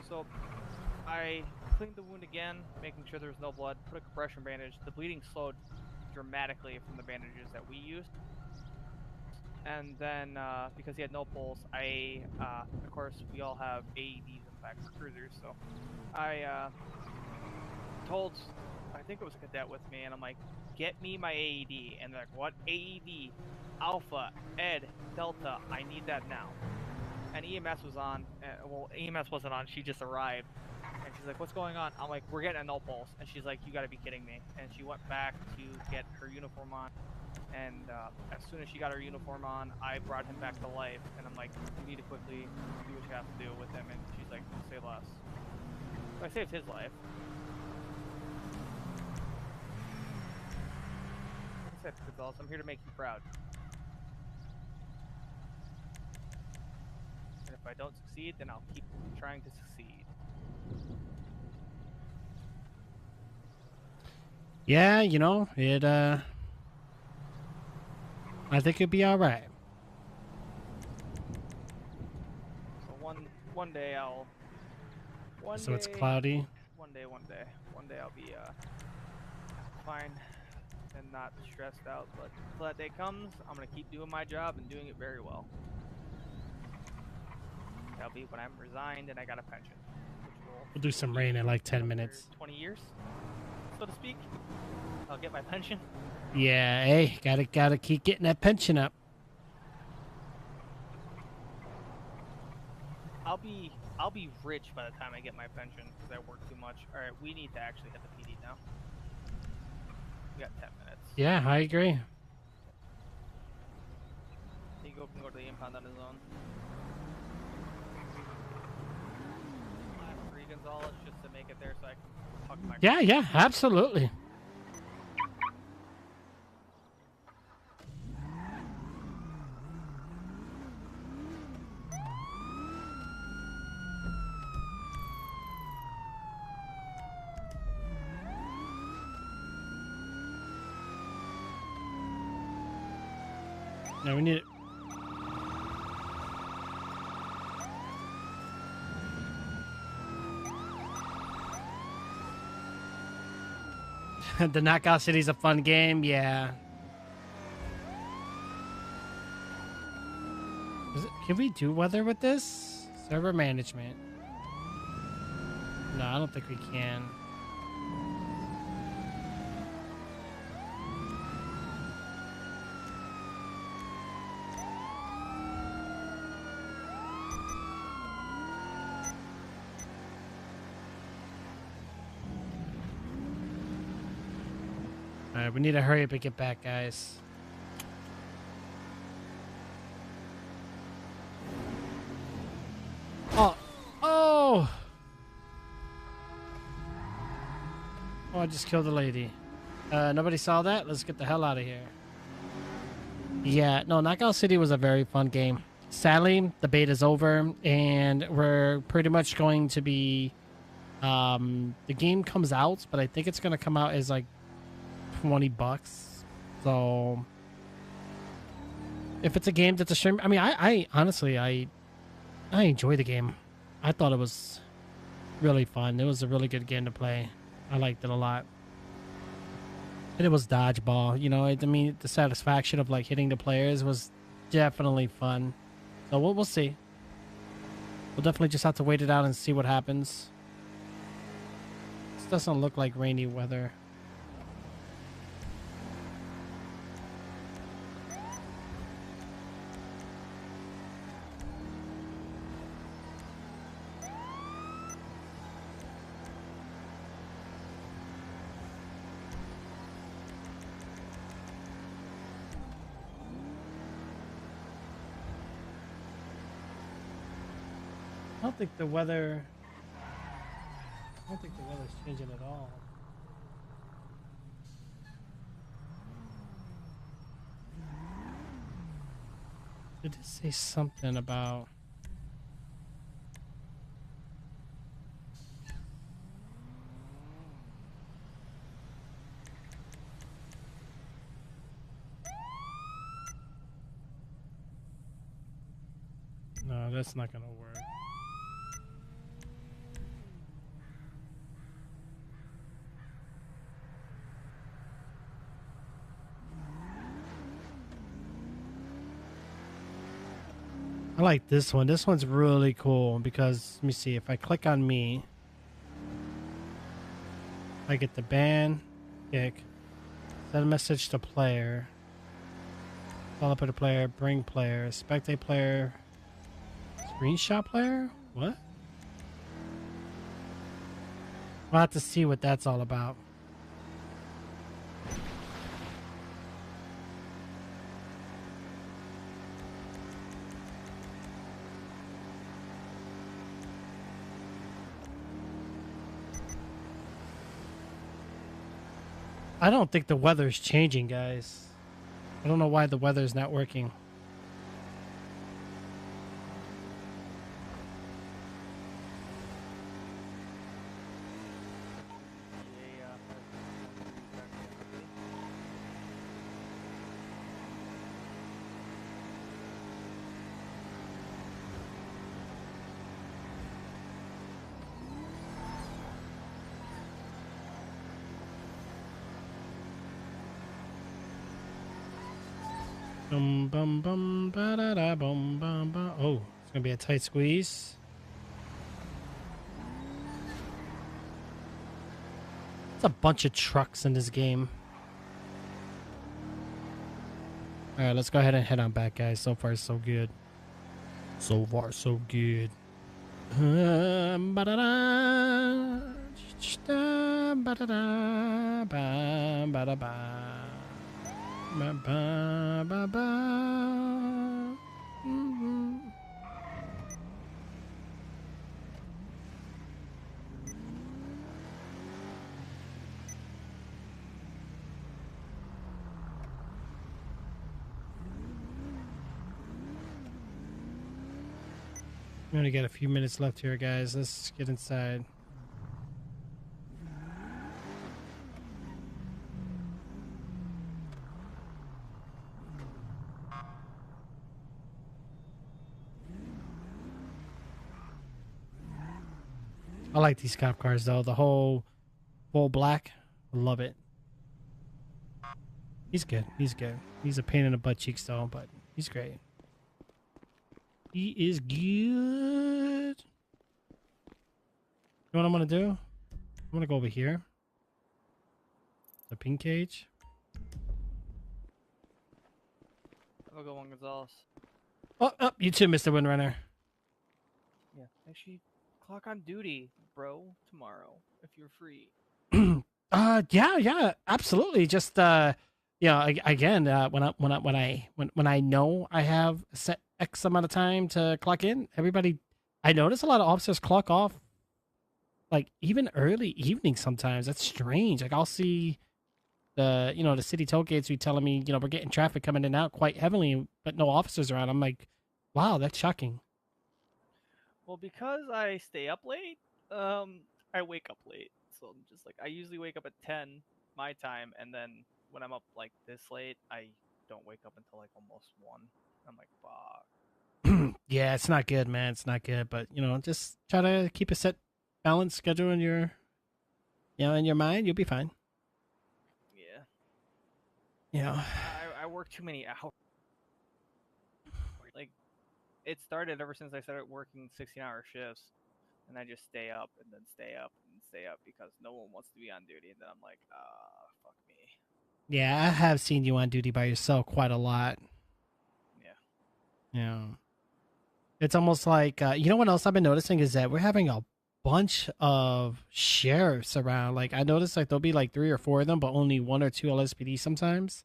So I cleaned the wound again, making sure there was no blood. Put a compression bandage. The bleeding slowed dramatically from the bandages that we used. And then, because he had no pulse, of course, we all have AEDs in fact for cruisers, so I told, I think it was a cadet with me, and I'm like, get me my AED. And they're like, what AED? Alpha, Ed, Delta, I need that now. And EMS was on, well, EMS wasn't on, she just arrived. And she's like, what's going on? I'm like, we're getting a no pulse. And she's like, you gotta be kidding me. And she went back to get her uniform on. And as soon as she got her uniform on, I brought him back to life. And I'm like, you need to quickly do what you have to do with him. And she's like, say less. So I saved his life. Like I said, Gonzalez, I'm here to make you proud. And if I don't succeed, then I'll keep trying to succeed. Yeah, you know, it I think it'd be all right. So one day I'll. So it's cloudy. One day I'll be fine and not stressed out. But until that day comes, I'm gonna keep doing my job and doing it very well. That'll be when I'm resigned and I got a pension. Which will We'll do some rain in like 10 minutes. 20 years, so to speak. I'll get my pension. Yeah, hey, gotta keep getting that pension up. I'll be rich by the time I get my pension because I work too much. All right, we need to actually hit the PD now. We got 10 minutes. Yeah, I agree. You can go to the impound on his own. Last 3 Gonzalez just to make it there so I can talk to my. Yeah, absolutely. No, we need it. The Knockout City's a fun game, yeah. Can we do weather with this? Server management. No, I don't think we can. Alright, we need to hurry up and get back, guys. Oh! Oh! Oh, I just killed the lady. Nobody saw that? Let's get the hell out of here. Yeah, no, Knockout City was a very fun game. Sadly, the beta's over, and we're pretty much going to be... the game comes out, but I think it's going to come out as like $20. So... if it's a game that's a stream... I mean, I honestly, I enjoy the game. I thought it was really fun. It was a really good game to play. I liked it a lot. And it was dodgeball, you know. I mean, the satisfaction of like hitting the players was definitely fun. So we'll see. We'll definitely just have to wait it out and see what happens. This doesn't look like rainy weather. I don't think the weather's changing at all. Did it say something about... No, that's not gonna work. I like this one. This one's really cool because, let me see, if I click on me, I get the ban, kick, send a message to player, follow up with a player, bring player, spectate player, screenshot player? What? We'll have to see what that's all about. I don't think the weather's changing, guys. I don't know why the weather's not working. Bum bum bum ba da da bum bum bum. Oh, it's gonna be a tight squeeze. It's a bunch of trucks in this game. All right, let's go ahead and head on back, guys. So far, so good. So far, so good. Ba da da, ba da da, ba da ba. Ba, ba, ba, ba. Mm-hmm. We only got a few minutes left here, guys. Let's get inside. I like these cop cars though. The whole full black. I love it. He's good. He's good. He's a pain in the butt cheeks though, but he's great. He is good. You know what I'm gonna do? I'm gonna go over here. The pink cage. Have a good one, Gonzalez. Oh, you too, Mr. Windrunner. Yeah, actually, clock on duty, bro, tomorrow if you're free. Yeah, absolutely. Just again, when I know I have a set X amount of time to clock in, I notice a lot of officers clock off, like even early evening sometimes. That's strange. Like I'll see the city toll gates be telling me, we're getting traffic coming in and out quite heavily, but no officers around. I'm like, wow, that's shocking. Well, because I stay up late, I wake up late. So I'm just like, I usually wake up at 10 my time, and then when I'm up like this late, I don't wake up until like almost 1. I'm like, fuck. Yeah, it's not good, man. It's not good, but just try to keep a set balanced schedule in your mind. You'll be fine. Yeah. Yeah. I work too many hours. Like, it started ever since I started working 16-hour shifts, and I just stay up and then stay up and stay up because no one wants to be on duty, and then I'm like, fuck me. Yeah, I have seen you on duty by yourself quite a lot. Yeah. Yeah. It's almost like what else I've been noticing is that we're having a bunch of sheriffs around. Like I noticed, like there'll be like 3 or 4 of them, but only 1 or 2 LSPD sometimes.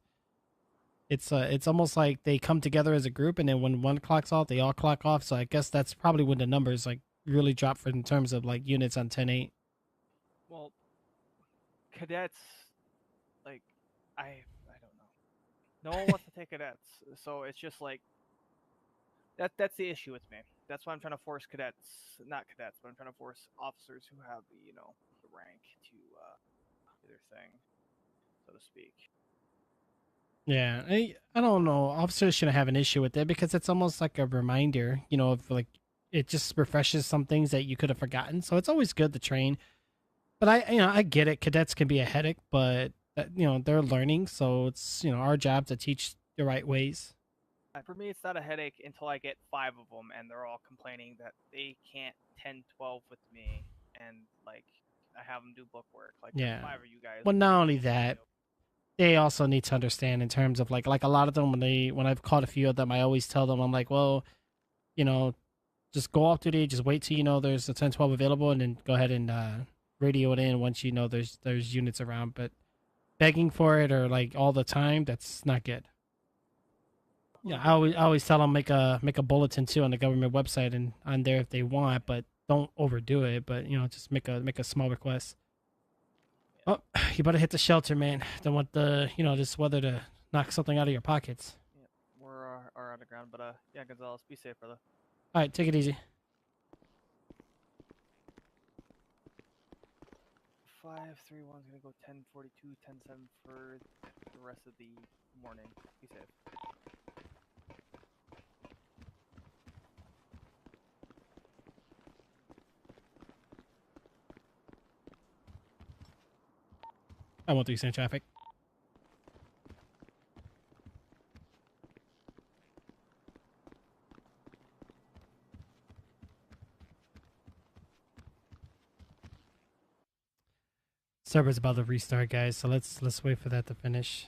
It's almost like they come together as a group, and then when one clocks off, they all clock off. So I guess that's probably when the numbers like really drop for in terms of like units on 10-8. Well, cadets, like, I don't know. No one wants to take cadets, so it's just like that's the issue with me. That's why I'm trying to force not cadets, but I'm trying to force officers who have the rank to do their thing, so to speak. Yeah, I don't know. Officers shouldn't have an issue with it because it's almost like a reminder, of like it just refreshes some things that you could have forgotten. So it's always good to train. But I get it. Cadets can be a headache, but they're learning, so it's our job to teach the right ways. For me, it's not a headache until I get 5 of them, and they're all complaining that they can't 10, 12 with me, and like I have them do book work. Like, Yeah. 5 of you guys. Well, not only that, they also need to understand in terms of like a lot of them when I've caught a few of them, I always tell them I'm like, well, just go off duty, just wait till there's a 10-12 available, and then go ahead and radio it in once there's units around. But begging for it or like all the time, that's not good. Yeah, I always tell them make a bulletin too on the government website and on there if they want, but don't overdo it. But just make a small request. Oh, you better hit the shelter, man. Don't want this weather to knock something out of your pockets. Yeah, we're are on the ground, but yeah, Gonzalez, be safe, brother. All right, take it easy. 531's gonna go 1042, 10-7 for the rest of the morning. Be safe. I won't do traffic. Server's about to restart, guys, so let's wait for that to finish.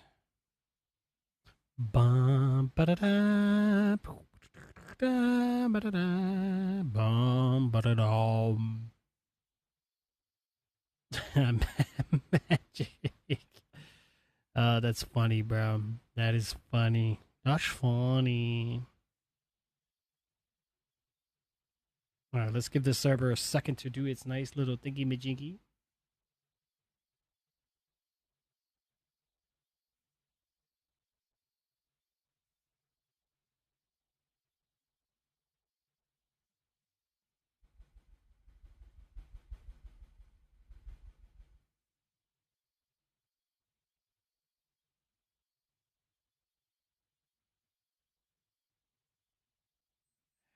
Bum ba da da, ba da da, bum ba da da. Magic. That's funny, bro. That is funny. That's funny. All right, let's give the server a second to do its nice little thingy majingy.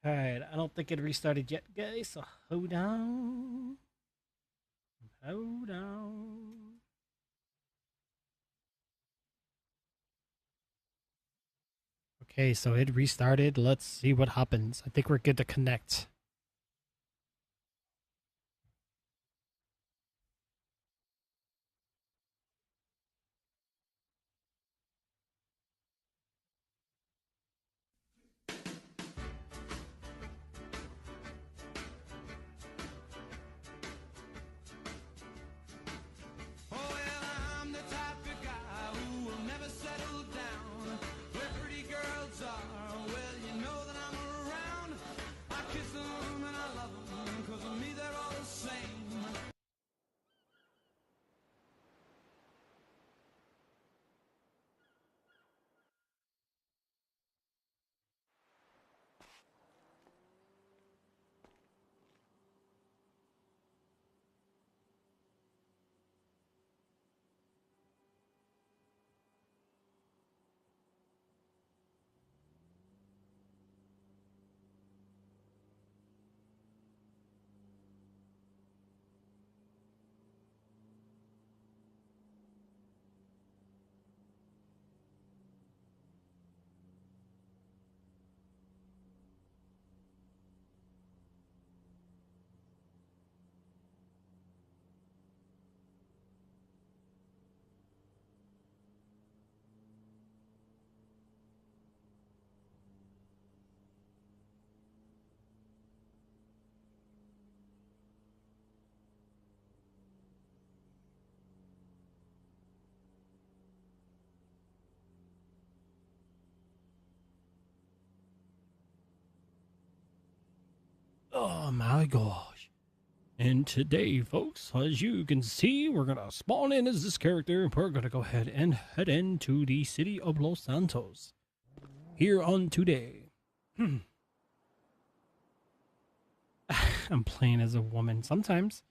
Alright, I don't think it restarted yet, guys, so hold on. Hold on. Okay, so it restarted. Let's see what happens. I think we're good to connect. Where pretty girls are, well, you know that I'm around. I kiss them Oh my gosh. And today, folks, as you can see, we're going to spawn in as this character. We're going to go ahead and head into the city of Los Santos. Here on today. I'm playing as a woman sometimes.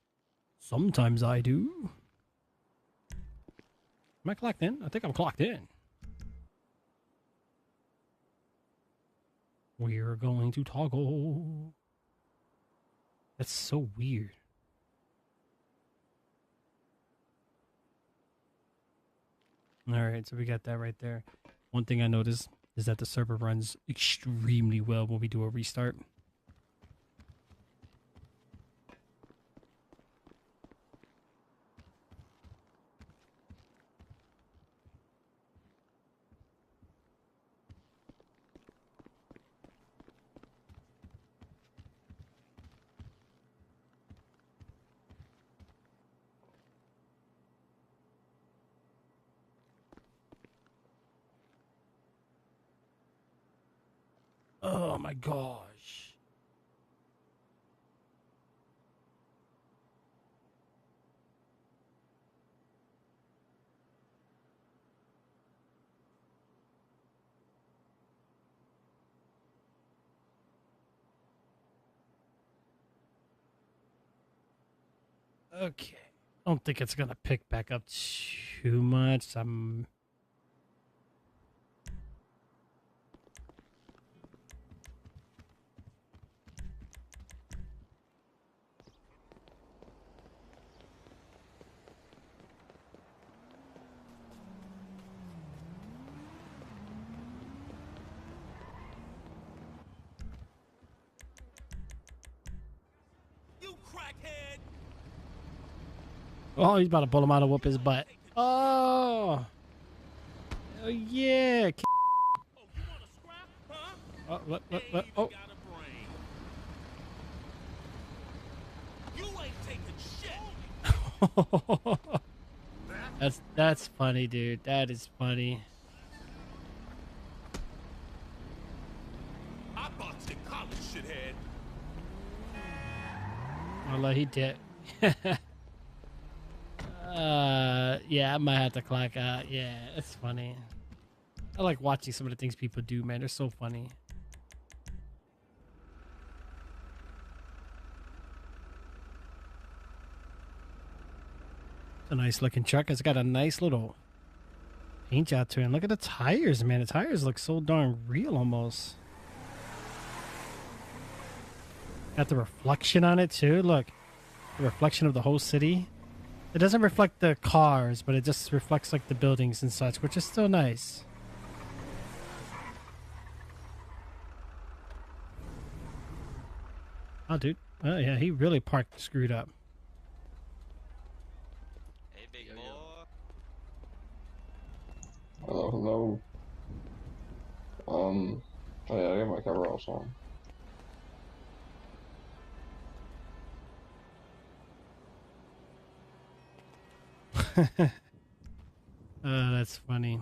Sometimes I do. Am I clocked in? I think I'm clocked in. We're going to toggle. That's so weird. Alright, so we got that right there. One thing I noticed is that the server runs extremely well when we do a restart. Oh my gosh. Okay. I don't think it's gonna pick back up too much. You crackhead! Oh, he's about to pull him out and whoop his butt. Oh. Oh yeah. Oh, you wanna scrap, huh? Oh, what? Ain't even Oh. got a brain. You ain't taking shit. That's funny, dude. That is funny. I bought you college, shithead. Although he did. Yeah, I might have to clock out. Yeah, it's funny. I like watching some of the things people do, man. They're so funny. It's a nice looking truck. It's got a nice little paint job to it. And look at the tires, man. The tires look so darn real almost. Got the reflection on it too. Look, the reflection of the whole city. It doesn't reflect the cars, but it just reflects like the buildings and such, which is still nice. Oh, dude. Oh, yeah, he really parked screwed up. Hey, big boy. Hello. Oh yeah, I got my coveralls on. Oh, that's funny.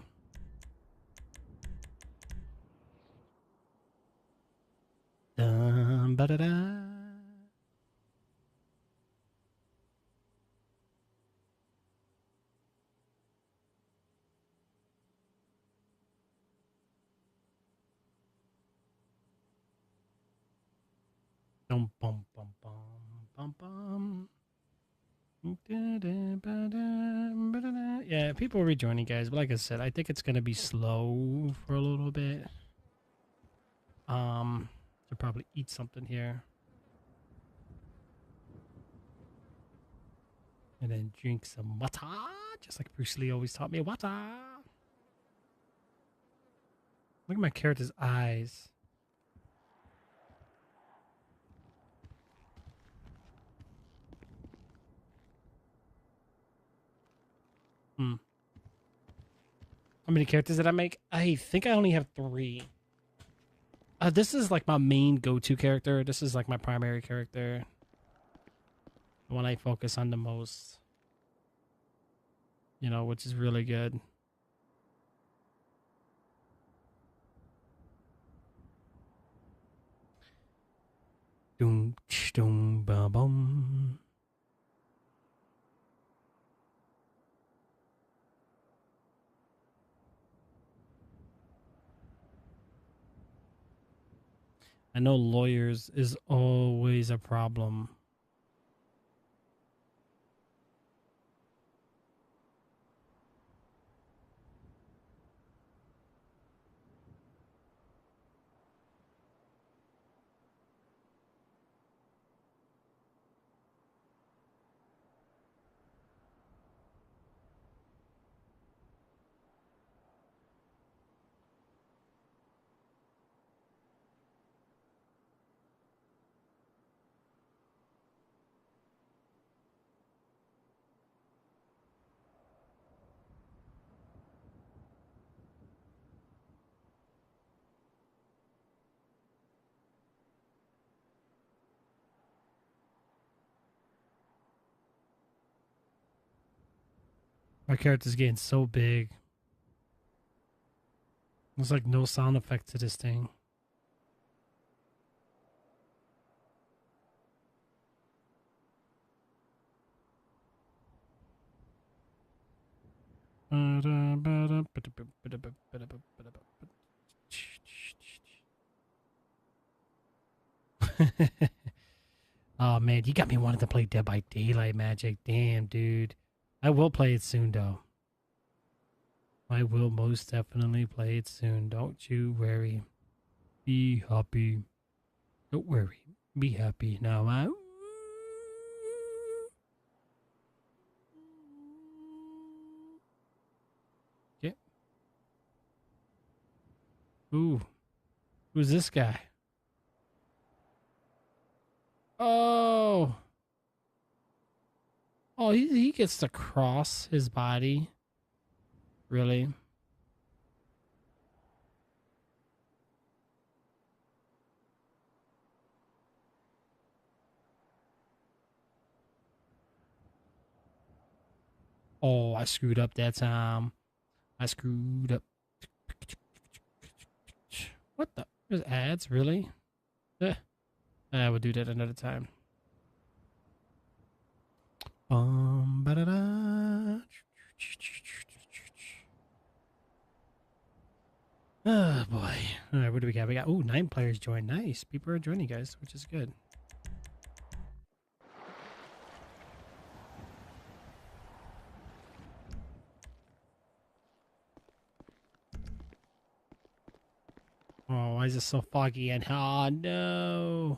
Dum ba da da. Bum bum bum bum bum bum. Yeah, people are rejoining, guys. But like I said, I think it's gonna be slow for a little bit. To probably eat something here, and then drink some water, just like Bruce Lee always taught me. Water. Look at my character's eyes. How many characters did I make? I think I only have 3. This is like my main go-to character. This is like my primary character. The one I focus on the most. You know, which is really good. Doom, doom, ba bum. I know lawyers is always a problem. My character's getting so big. There's like no sound effect to this thing. Oh man, you got me wanting to play Dead by Daylight Magic. Damn, dude. I will play it soon though. I will most definitely play it soon. Don't you worry. Be happy. Don't worry. Be happy. Now I... Yeah. Ooh. Who's this guy? Oh. Oh, he gets to cross his body. Really? Oh, I screwed up that time. I screwed up. What the? There's ads? Really? I would do that another time. Ba-da-da. Oh boy. All right, what do we got? We got 9 players joined. Nice. People are joining, guys, which is good. Oh, why is it so foggy? And oh no.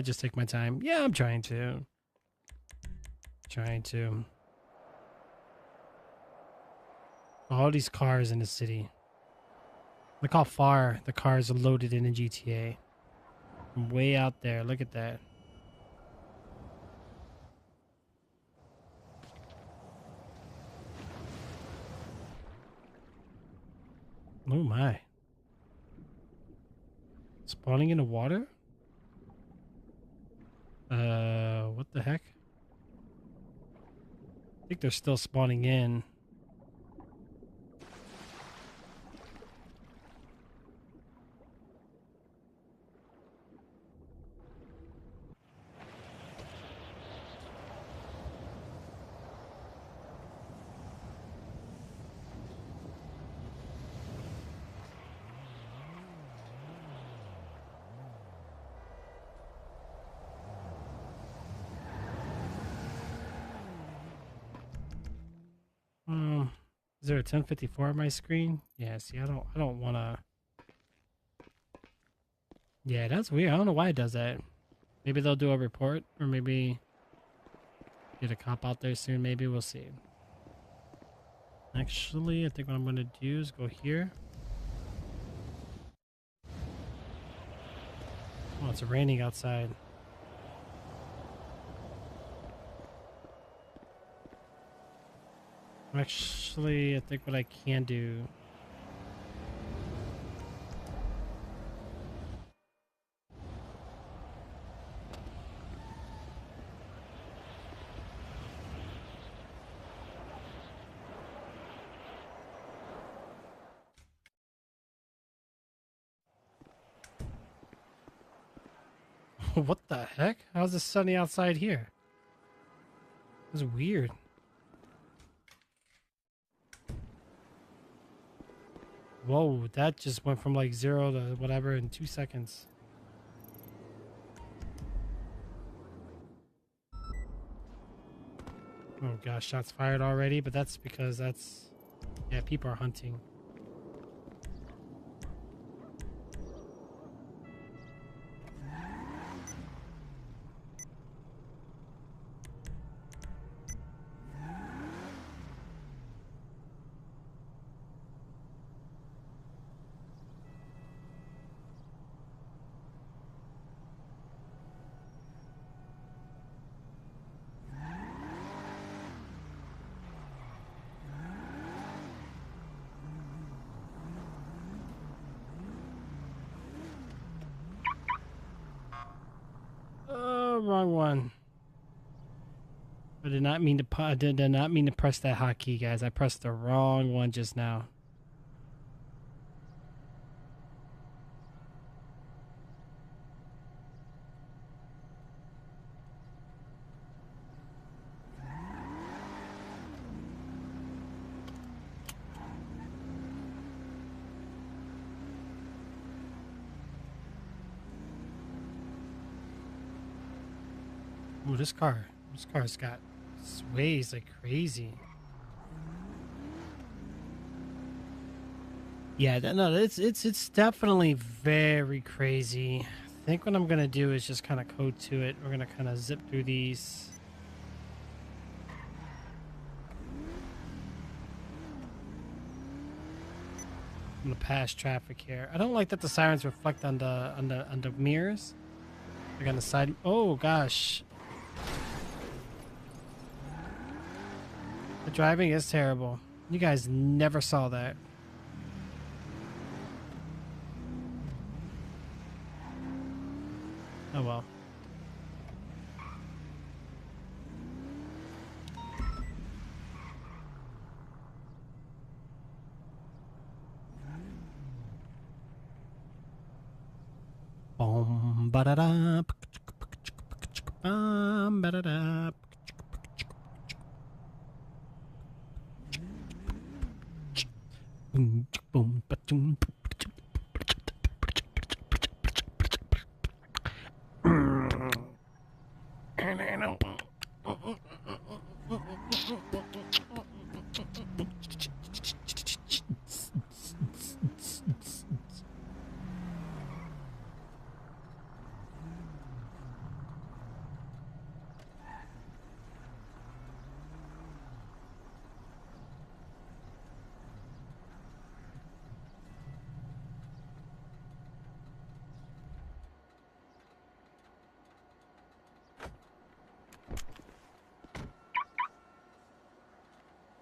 Just take my time. Yeah, I'm trying to. All these cars in the city. Look how far the cars are loaded in a GTA. From way out there. Look at that. Oh my. Spawning in the water? What the heck? I think they're still spawning in. Is there a 1054 on my screen? Yeah, see, I don't wanna. Yeah, that's weird. I don't know why it does that. Maybe they'll do a report, or maybe get a cop out there soon. Maybe we'll see. Actually, I think what I'm gonna do is go here. Oh, it's raining outside. Actually, I think what I can do. What the heck? How's it sunny outside here? It's weird. Whoa, that just went from like 0 to whatever in 2 seconds. Oh gosh, shots fired already, but that's because yeah, people are hunting. Oh, wrong one. I did not mean to. I did not mean to press that hotkey, guys. I pressed the wrong one just now. Ooh, this car's got sways like crazy. Yeah, no, it's definitely very crazy. I think what I'm gonna do is just kind of code to it. We're gonna kind of zip through these. I'm gonna pass traffic here. I don't like that the sirens reflect on the mirrors. Like on the side. Oh gosh. The driving is terrible. You guys never saw that. Oh well. Boom, ba-da-da, ba-da-da. Boom, boom, ba-doom.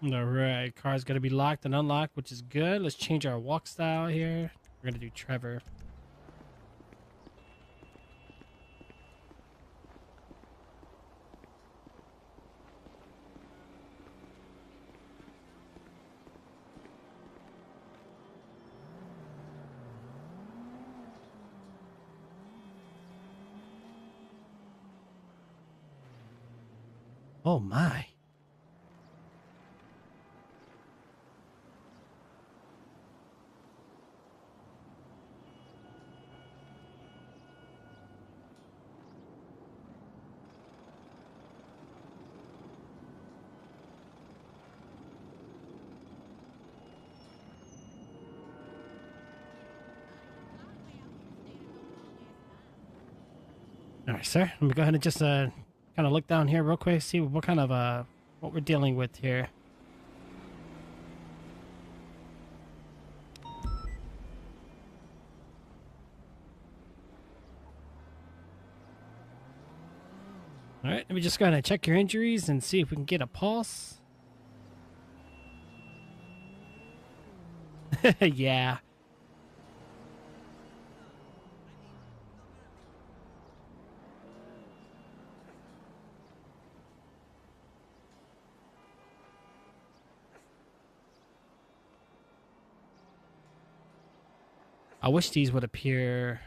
All right, car's got to be locked and unlocked, which is good. Let's change our walk style here. We're going to do Trevor. Oh my. All right, sir. Let me go ahead and just kind of look down here real quick, see what kind of what we're dealing with here. All right, let me just go ahead and check your injuries and see if we can get a pulse. Yeah. I wish these would appear.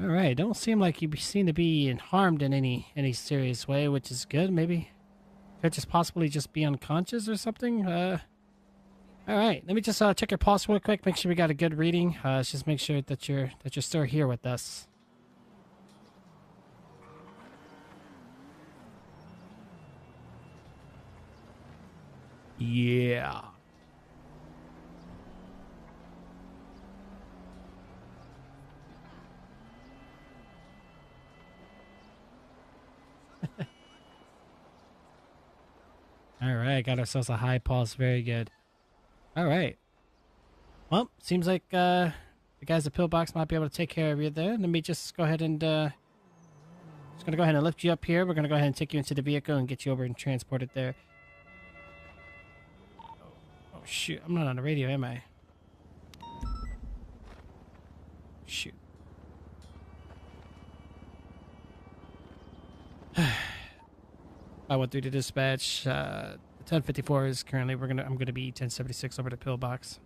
All right, don't seem like you seem to be harmed in any serious way, which is good. Maybe could just possibly just be unconscious or something. All right, let me just check your pulse real quick. Make sure we got a good reading. Let's just make sure that you're still here with us. Yeah. All right, got ourselves a high pulse. Very good. All right. Well, seems like the guys at Pillbox might be able to take care of you there. Let me just go ahead and just gonna go ahead and lift you up here. We're gonna go ahead and take you into the vehicle and get you over and transported there. Oh shoot, I'm not on the radio, am I? Shoot. I went through the dispatch. 1054 is currently. I'm gonna be 1076 over to Pillbox.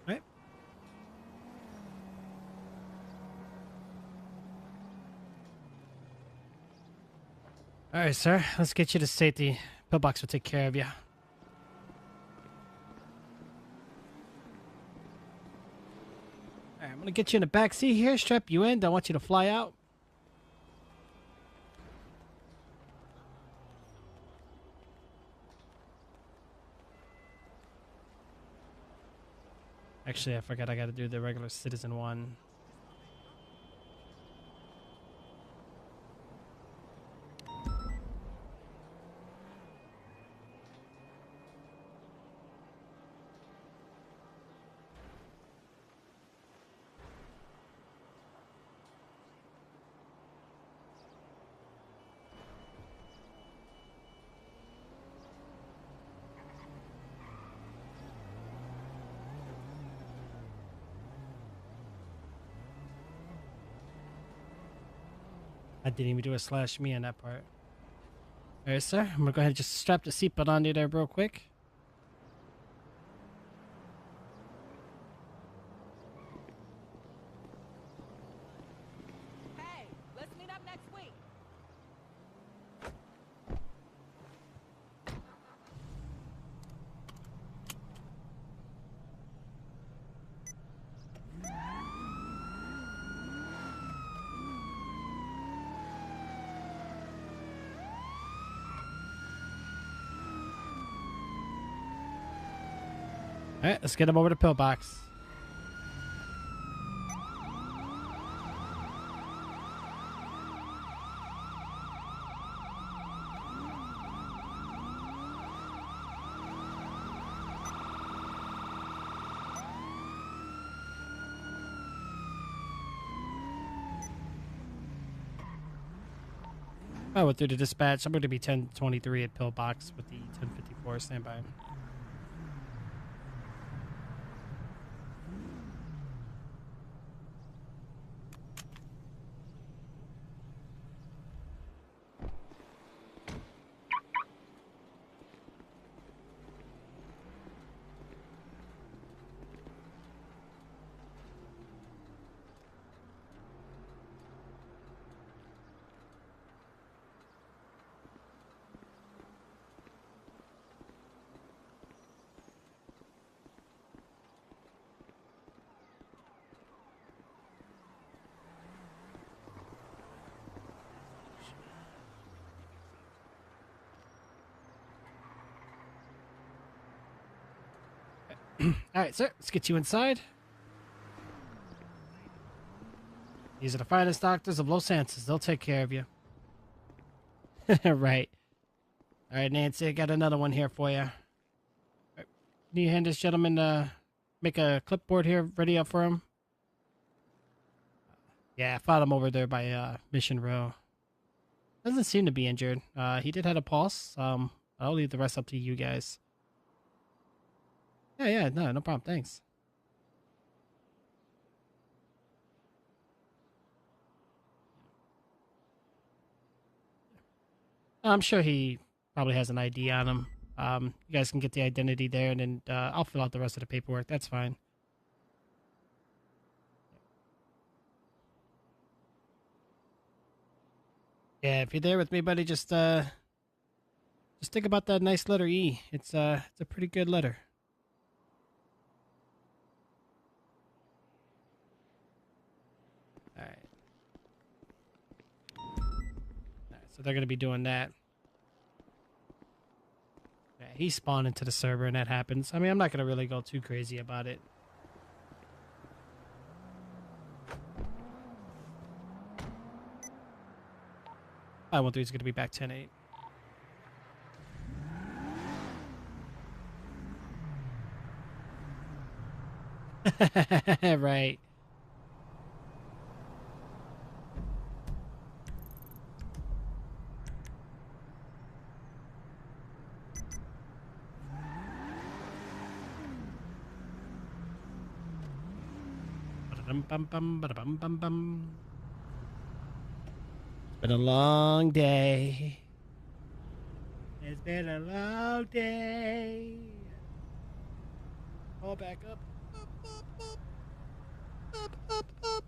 Right. All right, sir. Let's get you to safety. Pillbox will take care of you. All right, I'm gonna get you in the back seat here. Strap you in. Don't want you to fly out. Actually, I forgot I got to do the regular citizen one. I didn't even do a slash me on that part. Alright, sir. I'm gonna go ahead and just strap the seatbelt on you there real quick. Hey, let's meet up next week. Alright, let's get him over to Pillbox. I went through the dispatch. I'm going to be 1023 at Pillbox with the 1054 standby. All right, sir, let's get you inside. These are the finest doctors of Los Angeles. They'll take care of you. Right. All right, Nancy, I got another one here for you. Right. Can you hand this gentleman make a clipboard here ready up for him? Yeah, I found him over there by Mission Row. Doesn't seem to be injured. He did have a pulse. I'll leave the rest up to you guys. Yeah, no problem. Thanks. I'm sure he probably has an ID on him. You guys can get the identity there, and then I'll fill out the rest of the paperwork. That's fine. Yeah, if you're there with me, buddy, just think about that nice letter E. It's a pretty good letter. All right. So they're gonna be doing that. Yeah, he spawned into the server, and that happens. I mean, I'm not gonna really go too crazy about it. 513 is gonna be back 10-8. Right. Ba-da-dum-bum-bum, ba-da-bum-bum-bum. It's been a long day. It's been a long day. All back up. Up, up, up. Up, up, up.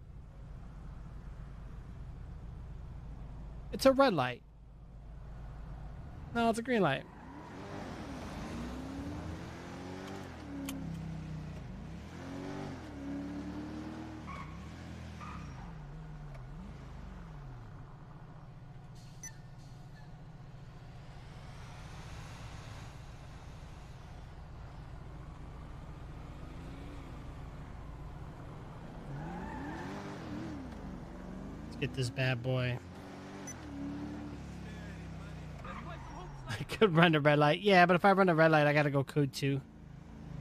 It's a red light. No, it's a green light. Let's get this bad boy. I could run the red light. Yeah, but if I run the red light, I gotta go code 2.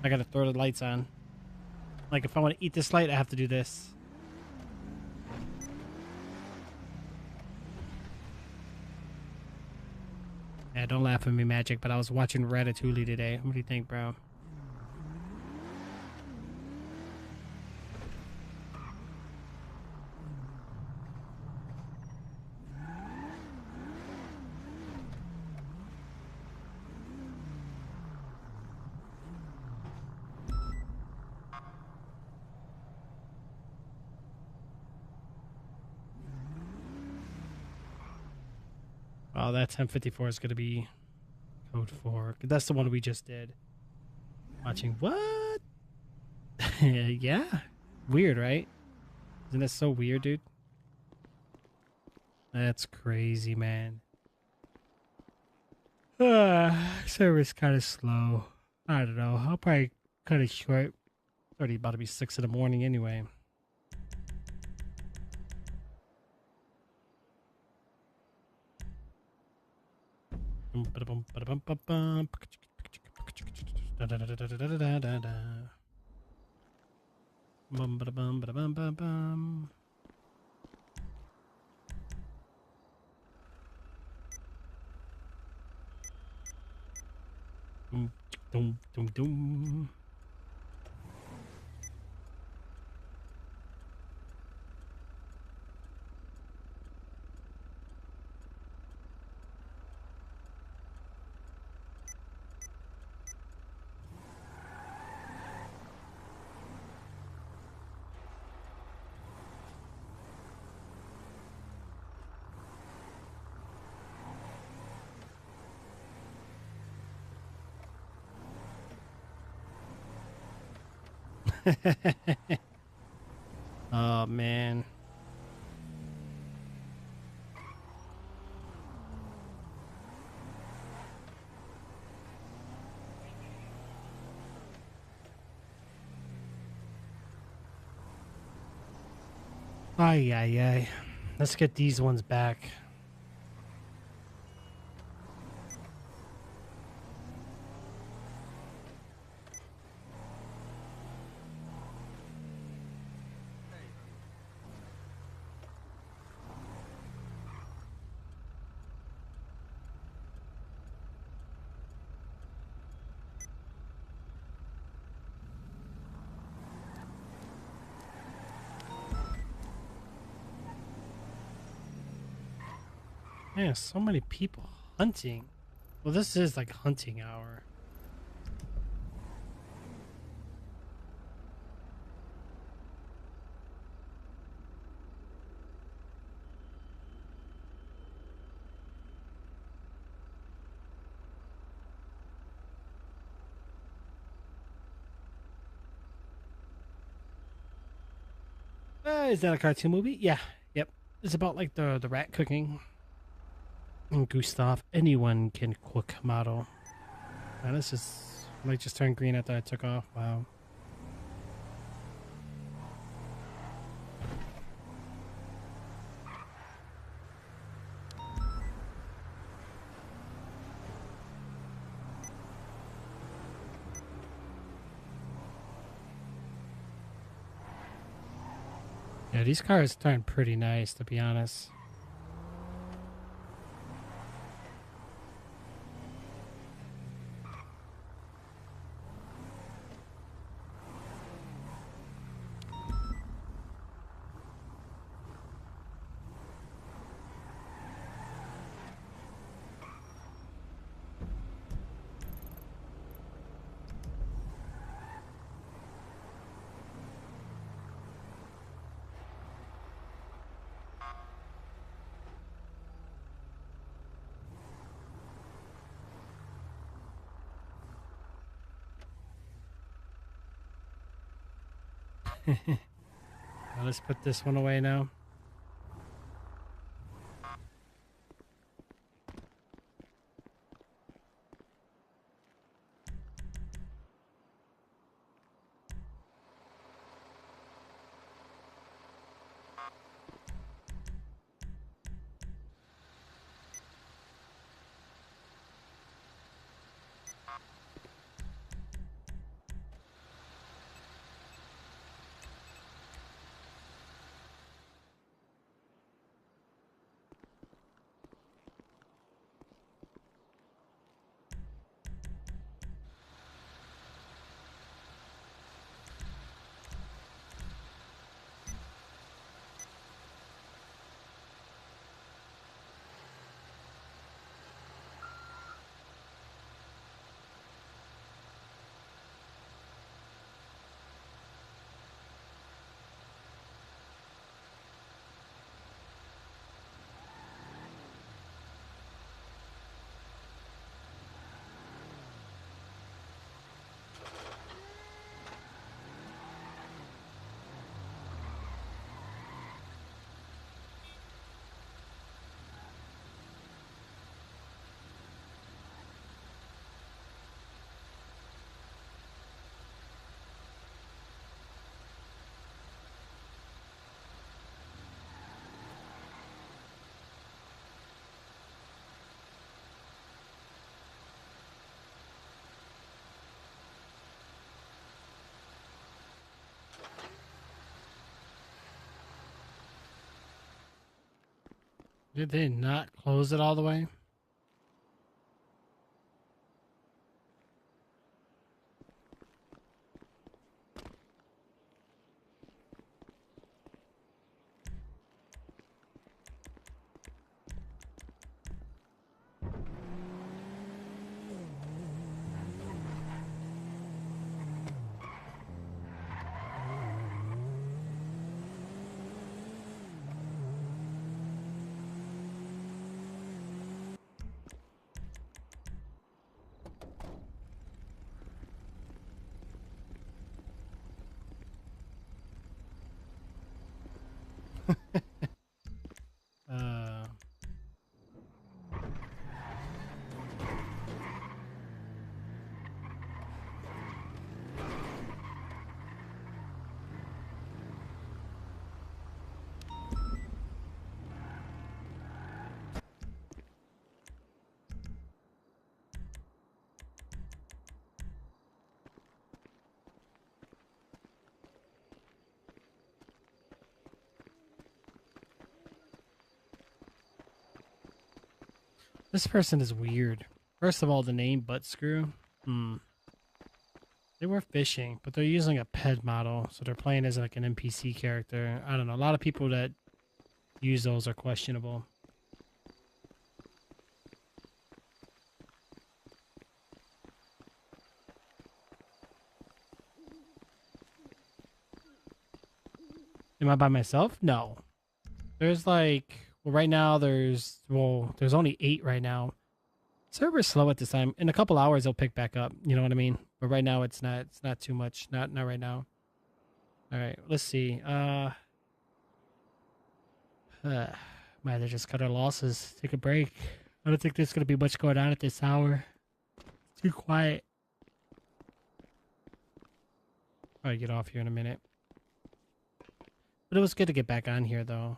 I gotta throw the lights on. Like, if I want to eat this light, I have to do this. Yeah, don't laugh at me, Magic, but I was watching Ratatouille today. What do you think, bro? Oh, that 1054 is going to be code 4. That's the one we just did. Watching what? Yeah. Weird, right? Isn't that so weird, dude? That's crazy, man. Service kind of slow. I don't know. I'll probably cut it short. It's already about to be 6 in the morning anyway. Dum, dum, dum. Oh, man. Ay, ay, ay. Let's get these ones back. Man, so many people. Hunting. Well, this is like hunting hour. Is that a cartoon movie? Yeah. Yep. It's about like the rat cooking. And Gustav, anyone can cook model. And this is might just turn green after I took off. Wow. Yeah, these cars turn pretty nice, to be honest. Now let's put this one away now. Did they not close it all the way? Uh, this person is weird. First of all, the name Butt Screw. They were fishing, but they're using a ped model, so they're playing as like an NPC character. I don't know. A lot of people that use those are questionable. Am I by myself? No. There's like, well, right now there's only 8 right now. Server's slow at this time. In a couple hours, they'll pick back up. You know what I mean? But right now, it's not too much. Not right now. All right, let's see. Might have just cut our losses. Take a break. I don't think there's gonna be much going on at this hour. It's too quiet. Probably get off here in a minute. But it was good to get back on here, though.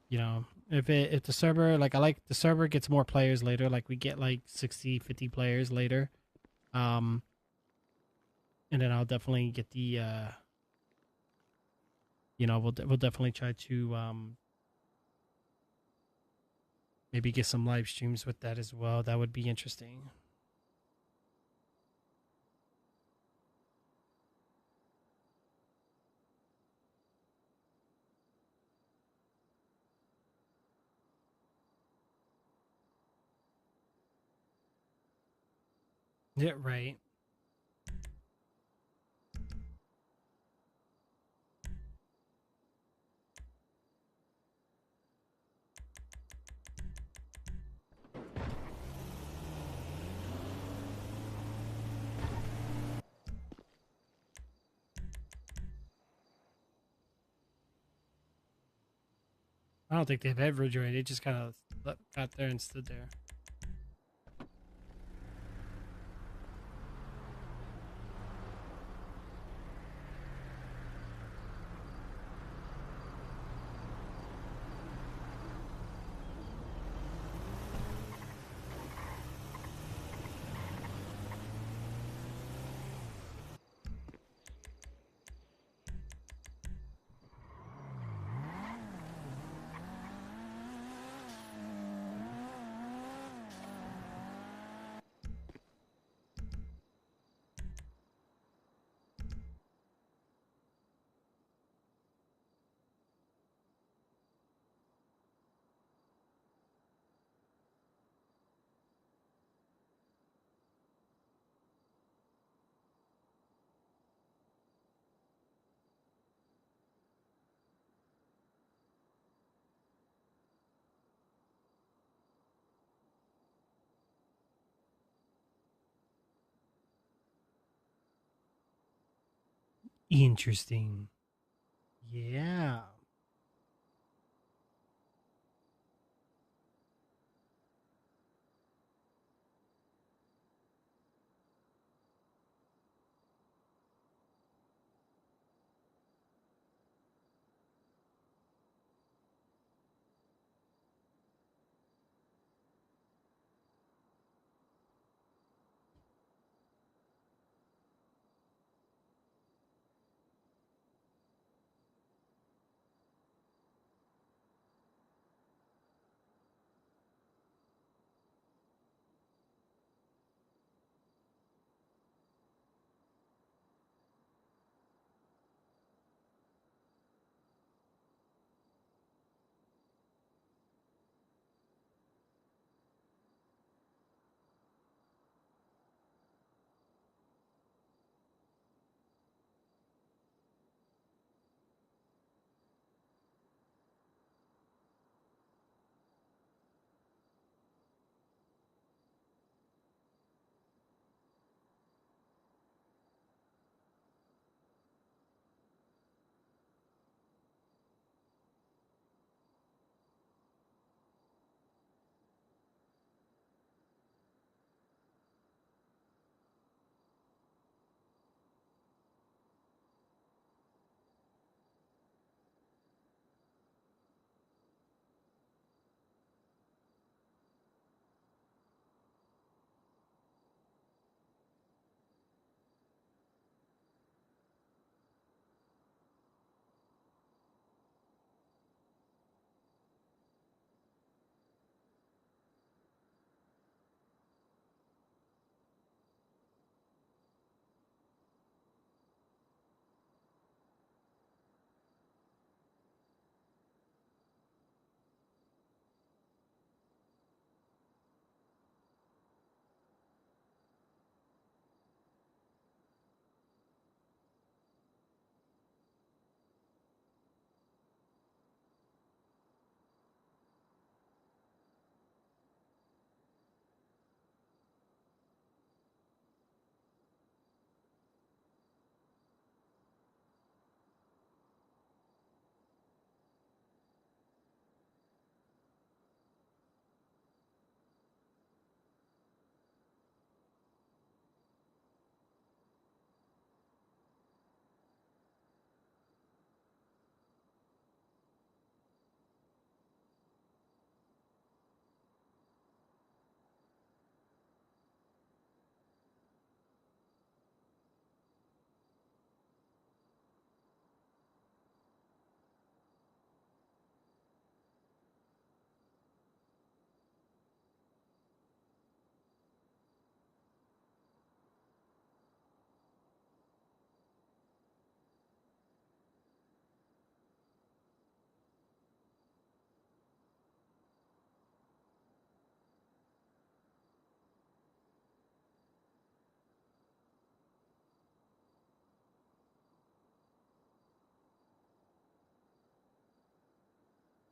You know, if the server, like, I like the server gets more players later. Like, we get like 60, 50 players later. And then I'll definitely get the you know, we'll definitely try to maybe get some live streams with that as well. That would be interesting. Yeah, right. I don't think they've ever joined. They just kind of got there and stood there. Interesting. Yeah.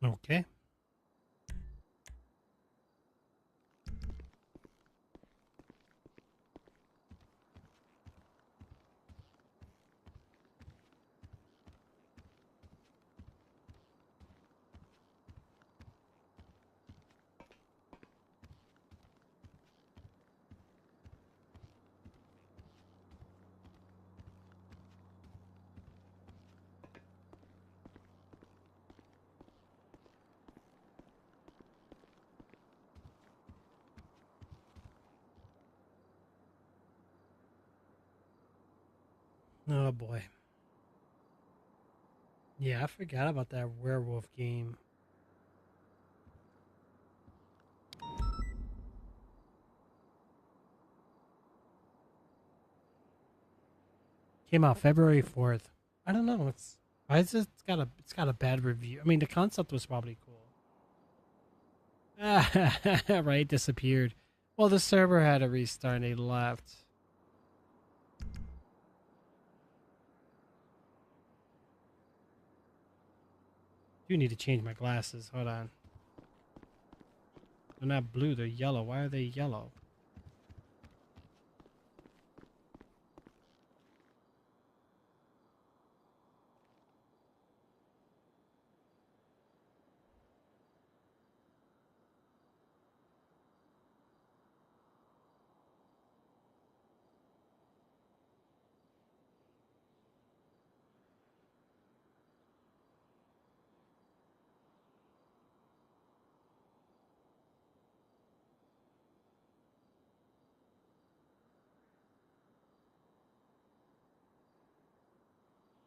Okay. Oh boy. Yeah, I forgot about that werewolf game. Came out February 4th. I don't know. Why is it it's got a bad review. I mean, the concept was probably cool. Right, disappeared. Well, the server had a restart and they left. Do need to change my glasses. Hold on. They're not blue, they're yellow. Why are they yellow?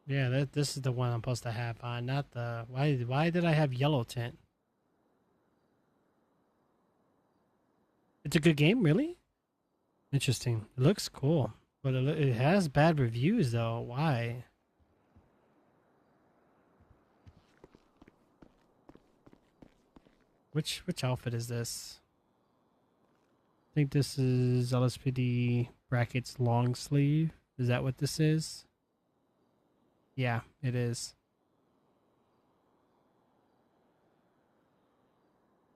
Yeah, this is the one I'm supposed to have on, not the why did I have yellow tint? It's a good game, really? Interesting. It looks cool, but it has bad reviews though. Why? Which outfit is this? I think this is LSPD brackets long sleeve. Is that what this is? Yeah, it is.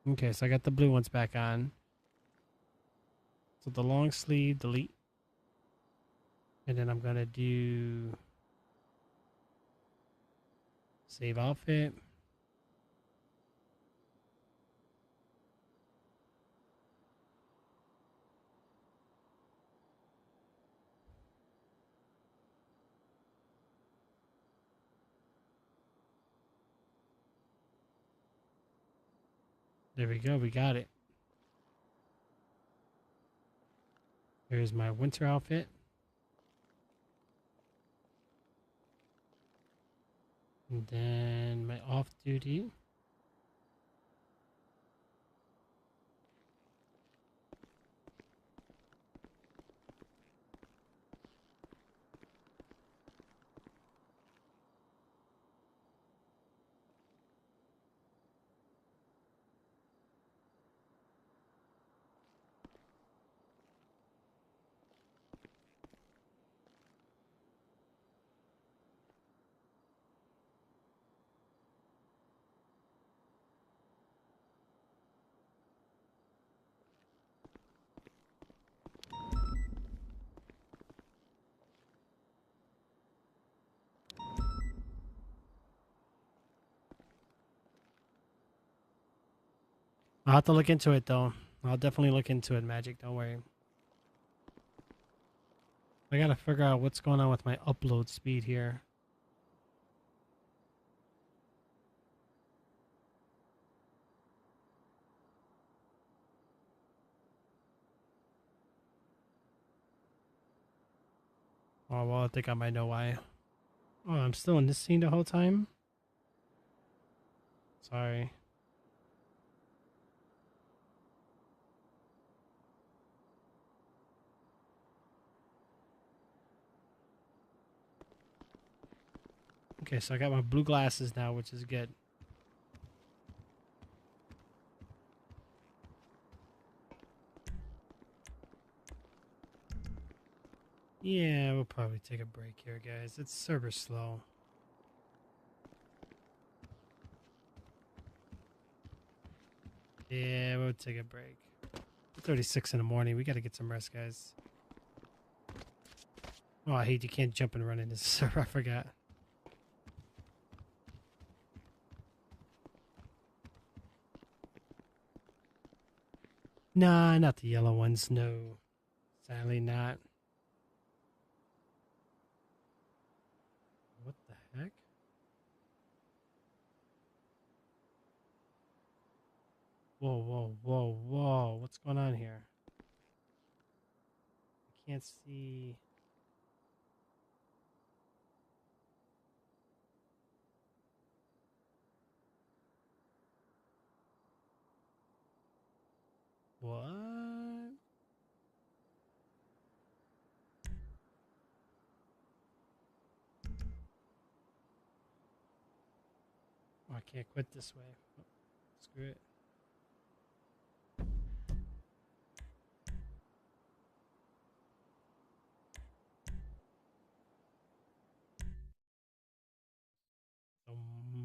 Okay, so I got the blue ones back on. So the long sleeve, delete. And then I'm gonna do save outfit. There we go, we got it. Here's my winter outfit. And then my off duty. I'll have to look into it though. I'll definitely look into it, Magic. Don't worry. I gotta figure out what's going on with my upload speed here. Oh, well, I think I might know why. Oh, I'm still in this scene the whole time? Sorry. Okay, so I got my blue glasses now, which is good. Yeah, we'll probably take a break here, guys. It's server slow. Yeah, we'll take a break. 36 in the morning. We got to get some rest, guys. Oh, I hate you can't jump and run in this server. I forgot. Nah, not the yellow ones. No. Sadly not. What the heck? Whoa, whoa, whoa, whoa. What's going on here? I can't see. What? Oh, I can't quit this way. Oh, screw it.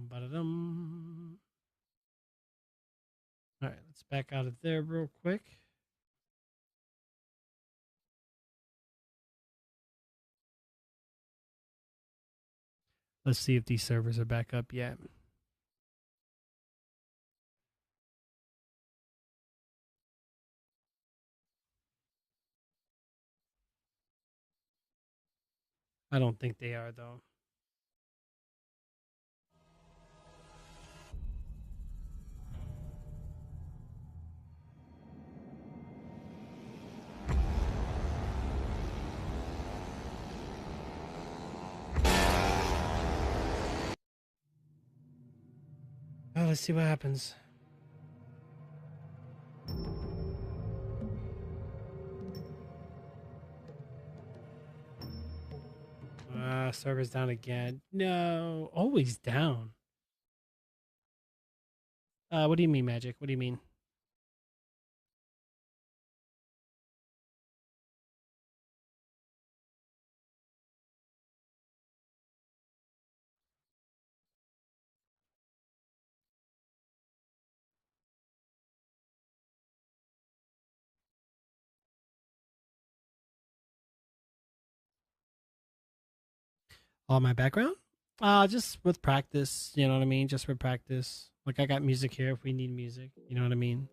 Ba-da-dum. All right, let's back out of there real quick. Let's see if these servers are back up yet. I don't think they are, though. Well, let's see what happens. Server's down again. No, always down. What do you mean, Magic? What do you mean? All my background? Just with practice, you know what I mean? Just for practice. Like I got music here if we need music, you know what I mean?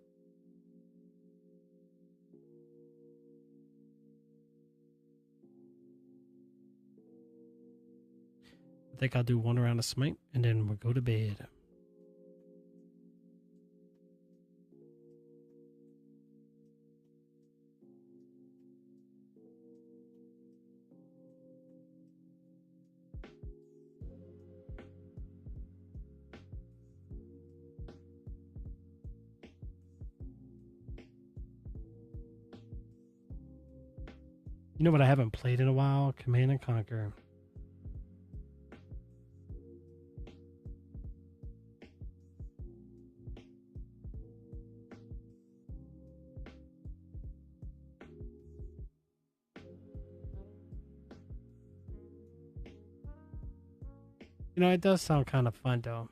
I think I'll do one round of smite and then we'll go to bed. You know what I haven't played in a while? Command and Conquer. You know, it does sound kind of fun though.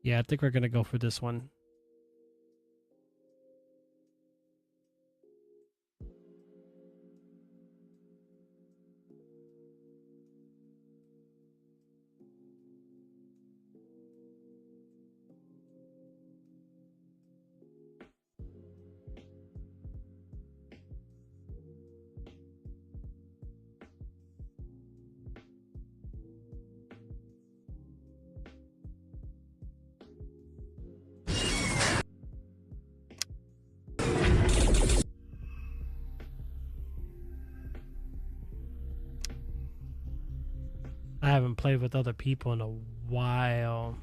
Yeah, I think we're going to go for this one. I haven't played with other people in a while.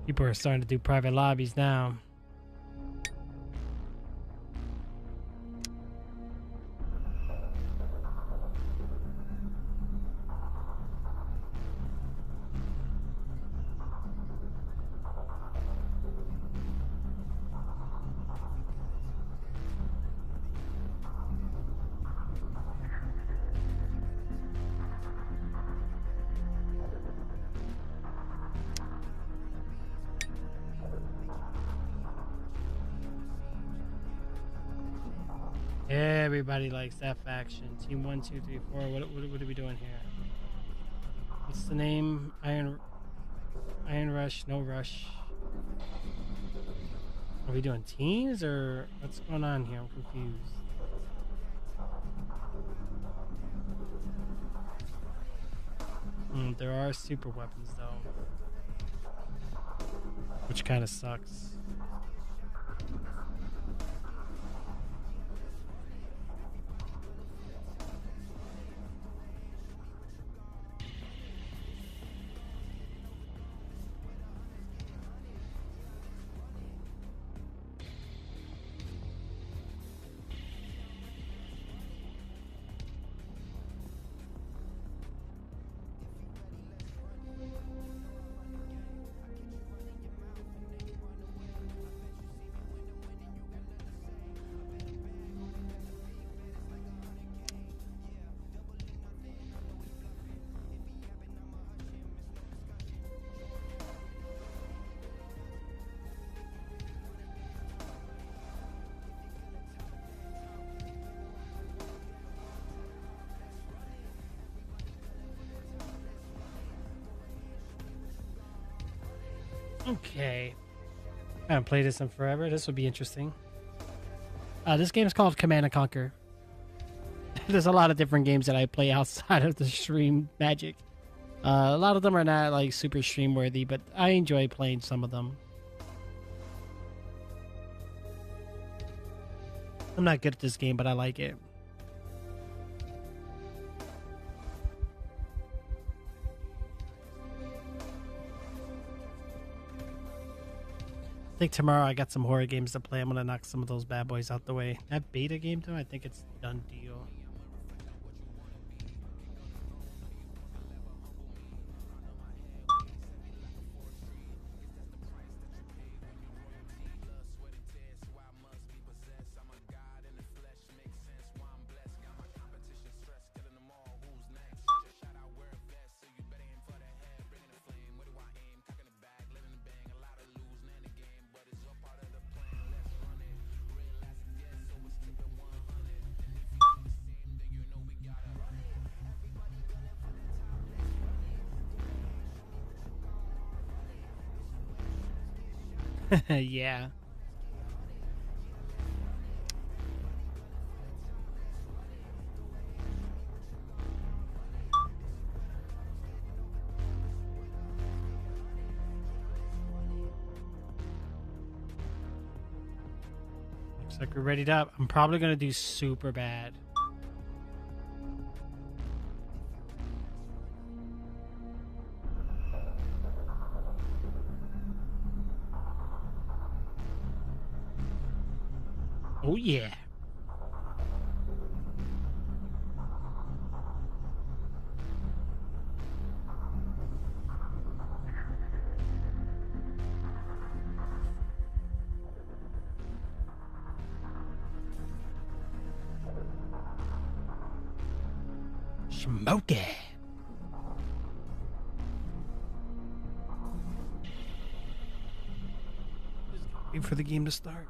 People are starting to do private lobbies now. Everybody likes that faction. Team 1, 2, 3, 4. What are we doing here? What's the name? Iron Rush, no rush. Are we doing teams or what's going on here? I'm confused. There are super weapons though, which kind of sucks. Okay. I haven't played this in forever. This would be interesting. This game is called Command and Conquer. There's a lot of different games that I play outside of the stream magic. A lot of them are not like super stream worthy, but I enjoy playing some of them. I'm not good at this game, but I like it. I think tomorrow I got some horror games to play. I'm gonna knock some of those bad boys out the way. That beta game though, I think it's done deal. Yeah. Looks like we're readied up. I'm probably gonna do super bad. Oh yeah. Smoke it. Wait for the game to start.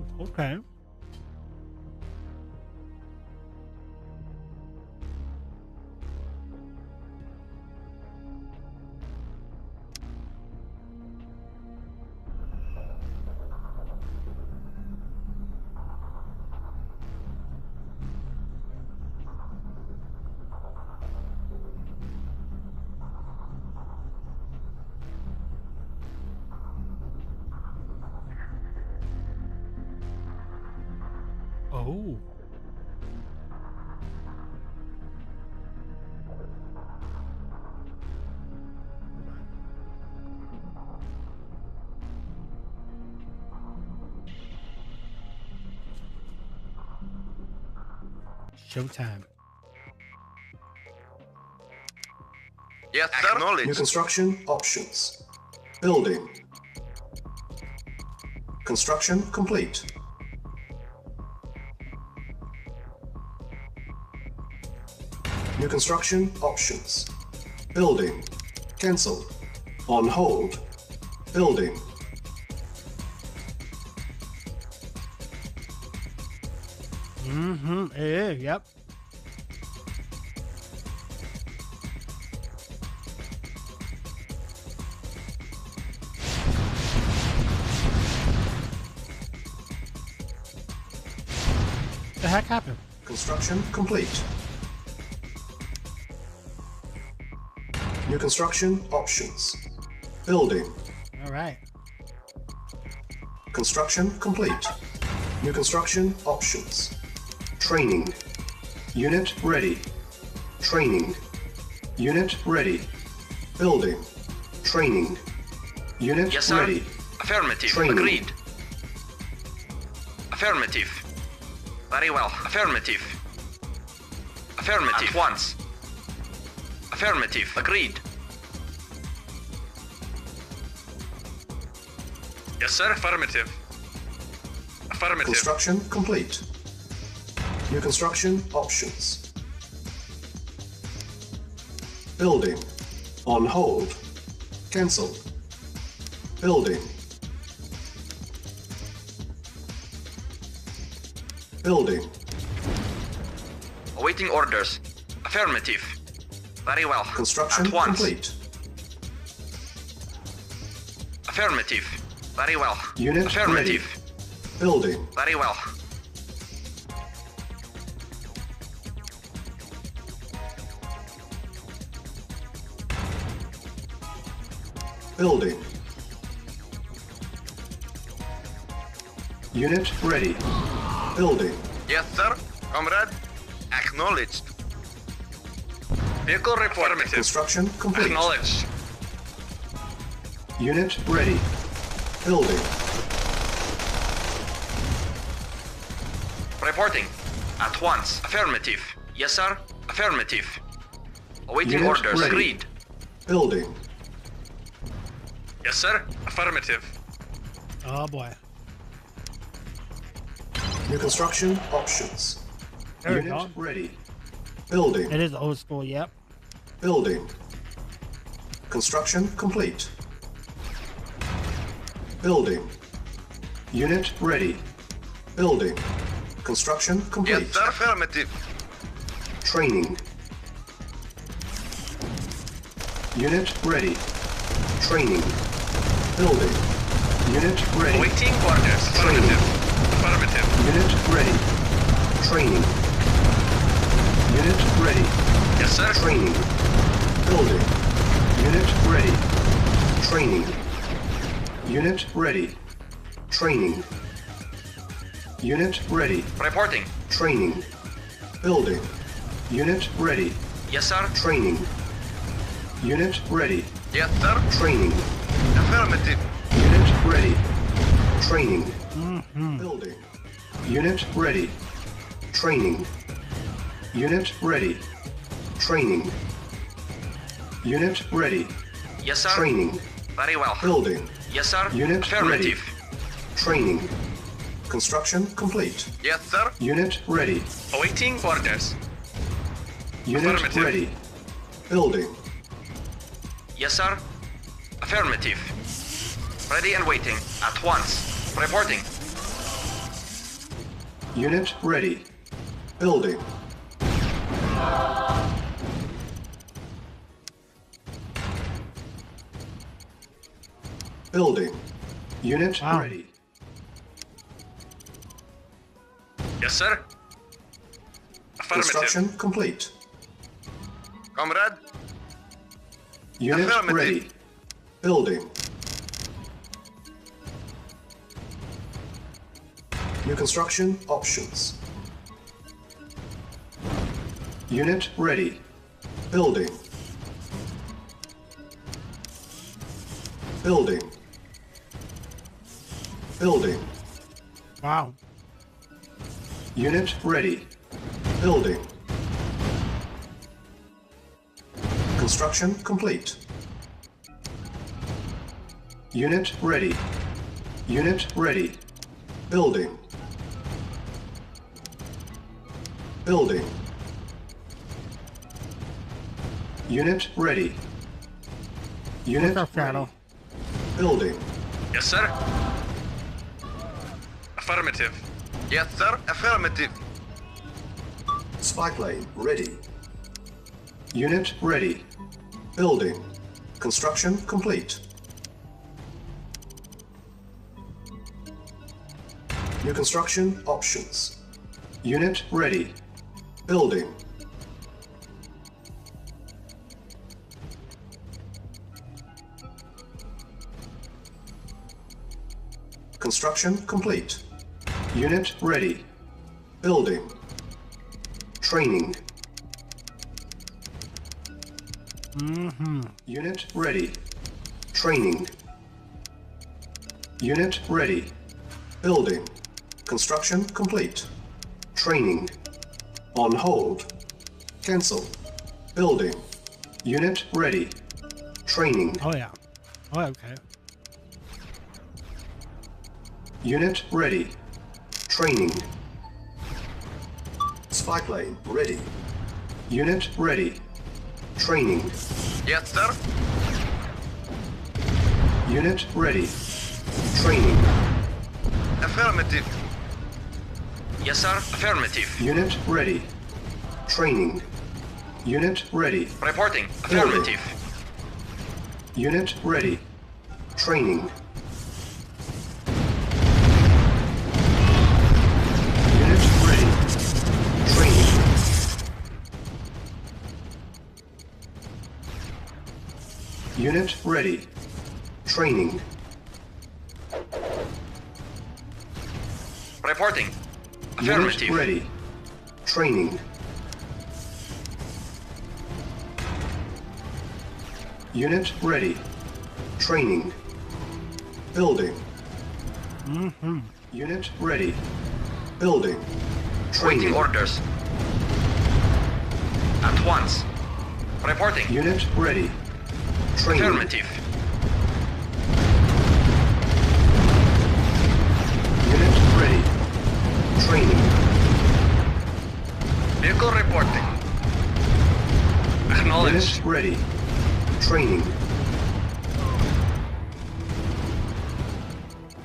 Oh, okay. Oh. Showtime. Yes, sir. New Acknowledged. construction options. Building. Construction complete. New construction options. Building. Cancel. On hold. Building. Mm-hmm. Yeah, yep. The heck happened? Construction complete. New construction options. Building. All right. Construction complete. New construction options. Training. Unit ready. Training. Unit ready. Building. Training. Unit Yes, sir. ready. Affirmative. Training. Agreed. Affirmative. Very well. Affirmative. Affirmative. At once. Affirmative. Agreed. Yes, sir. Affirmative. Affirmative. Construction complete. New construction options. Building. On hold. Cancel. Building. Building. Awaiting orders. Affirmative. Very well. Construction At once. complete. Affirmative. Very well. Unit Affirmative. ready. Building. Very well. Building. Unit ready. Building. Yes, sir. Comrade. Acknowledged. Vehicle report. Construction complete. Acknowledged. Unit ready. Building. Reporting. At once. Affirmative. Yes, sir. Affirmative. Awaiting Unit orders. ready. Agreed. Building. Yes, sir. Affirmative. Oh boy. New construction options. There we Unit go. ready. Building. It is old school. Yep. Building. Construction complete. Building. Unit ready. Building. Construction complete. Yes, sir. Affirmative. Training. Unit ready. Training. Building. Unit ready. Awaiting orders. Affirmative. Affirmative. Unit ready. Training. Unit ready. Yes, sir. Training. Building. Unit ready. Training. Unit ready. Training. Unit ready. Reporting. Training. Building. Unit ready. Yes, sir. Training. Unit ready. Yes, sir. Training. Affirmative. Unit ready. Training. Mm-hmm. Building. Unit ready. Training. Unit ready. Training. Unit ready. Yes, sir. Training. Very well. Building. Yes, sir. Unit Affirmative. Training. Construction complete. Yes, sir. Unit ready. Awaiting orders. Unit Affirmative. ready. Building. Yes, sir. Affirmative. Ready and waiting. At once. Reporting. Unit ready. Building. Building. Unit Wow. ready. Yes, sir. Affirmative. Construction complete. Comrade. Unit Affirmative. ready. Building. New construction options. Unit ready. Building. Building. Building. Wow. Unit ready. Building. Construction complete. Unit ready. Unit ready. Building. Building. Unit ready. Unit What's up, Shadow? ready. Building. Yes, sir. Affirmative. Yes, sir. Affirmative. Spy plane ready. Unit ready. Building. Construction complete. New construction options. Unit ready. Building. Construction complete. Unit ready. Building. Training. Unit ready. Training. Unit ready. Building. Construction complete. Training. On hold. Cancel. Building. Unit ready. Training. Oh yeah. Oh, okay. Unit ready. Training. Spy plane ready. Unit ready. Training. Yes, sir. Unit ready. Training. Affirmative. Yes, sir. Affirmative. Unit ready. Training. Unit ready. Reporting. Affirmative. Unit ready. Training. Unit ready. Training. Unit ready. Training. Reporting. Unit Affirmative. ready. Training. Unit ready. Training. Building. Unit ready. Building. Waiting Training. orders. At once. Reporting. Unit ready. Training. Affirmative. Unit ready. Training. Vehicle reporting. Acknowledged. Unit ready. Training.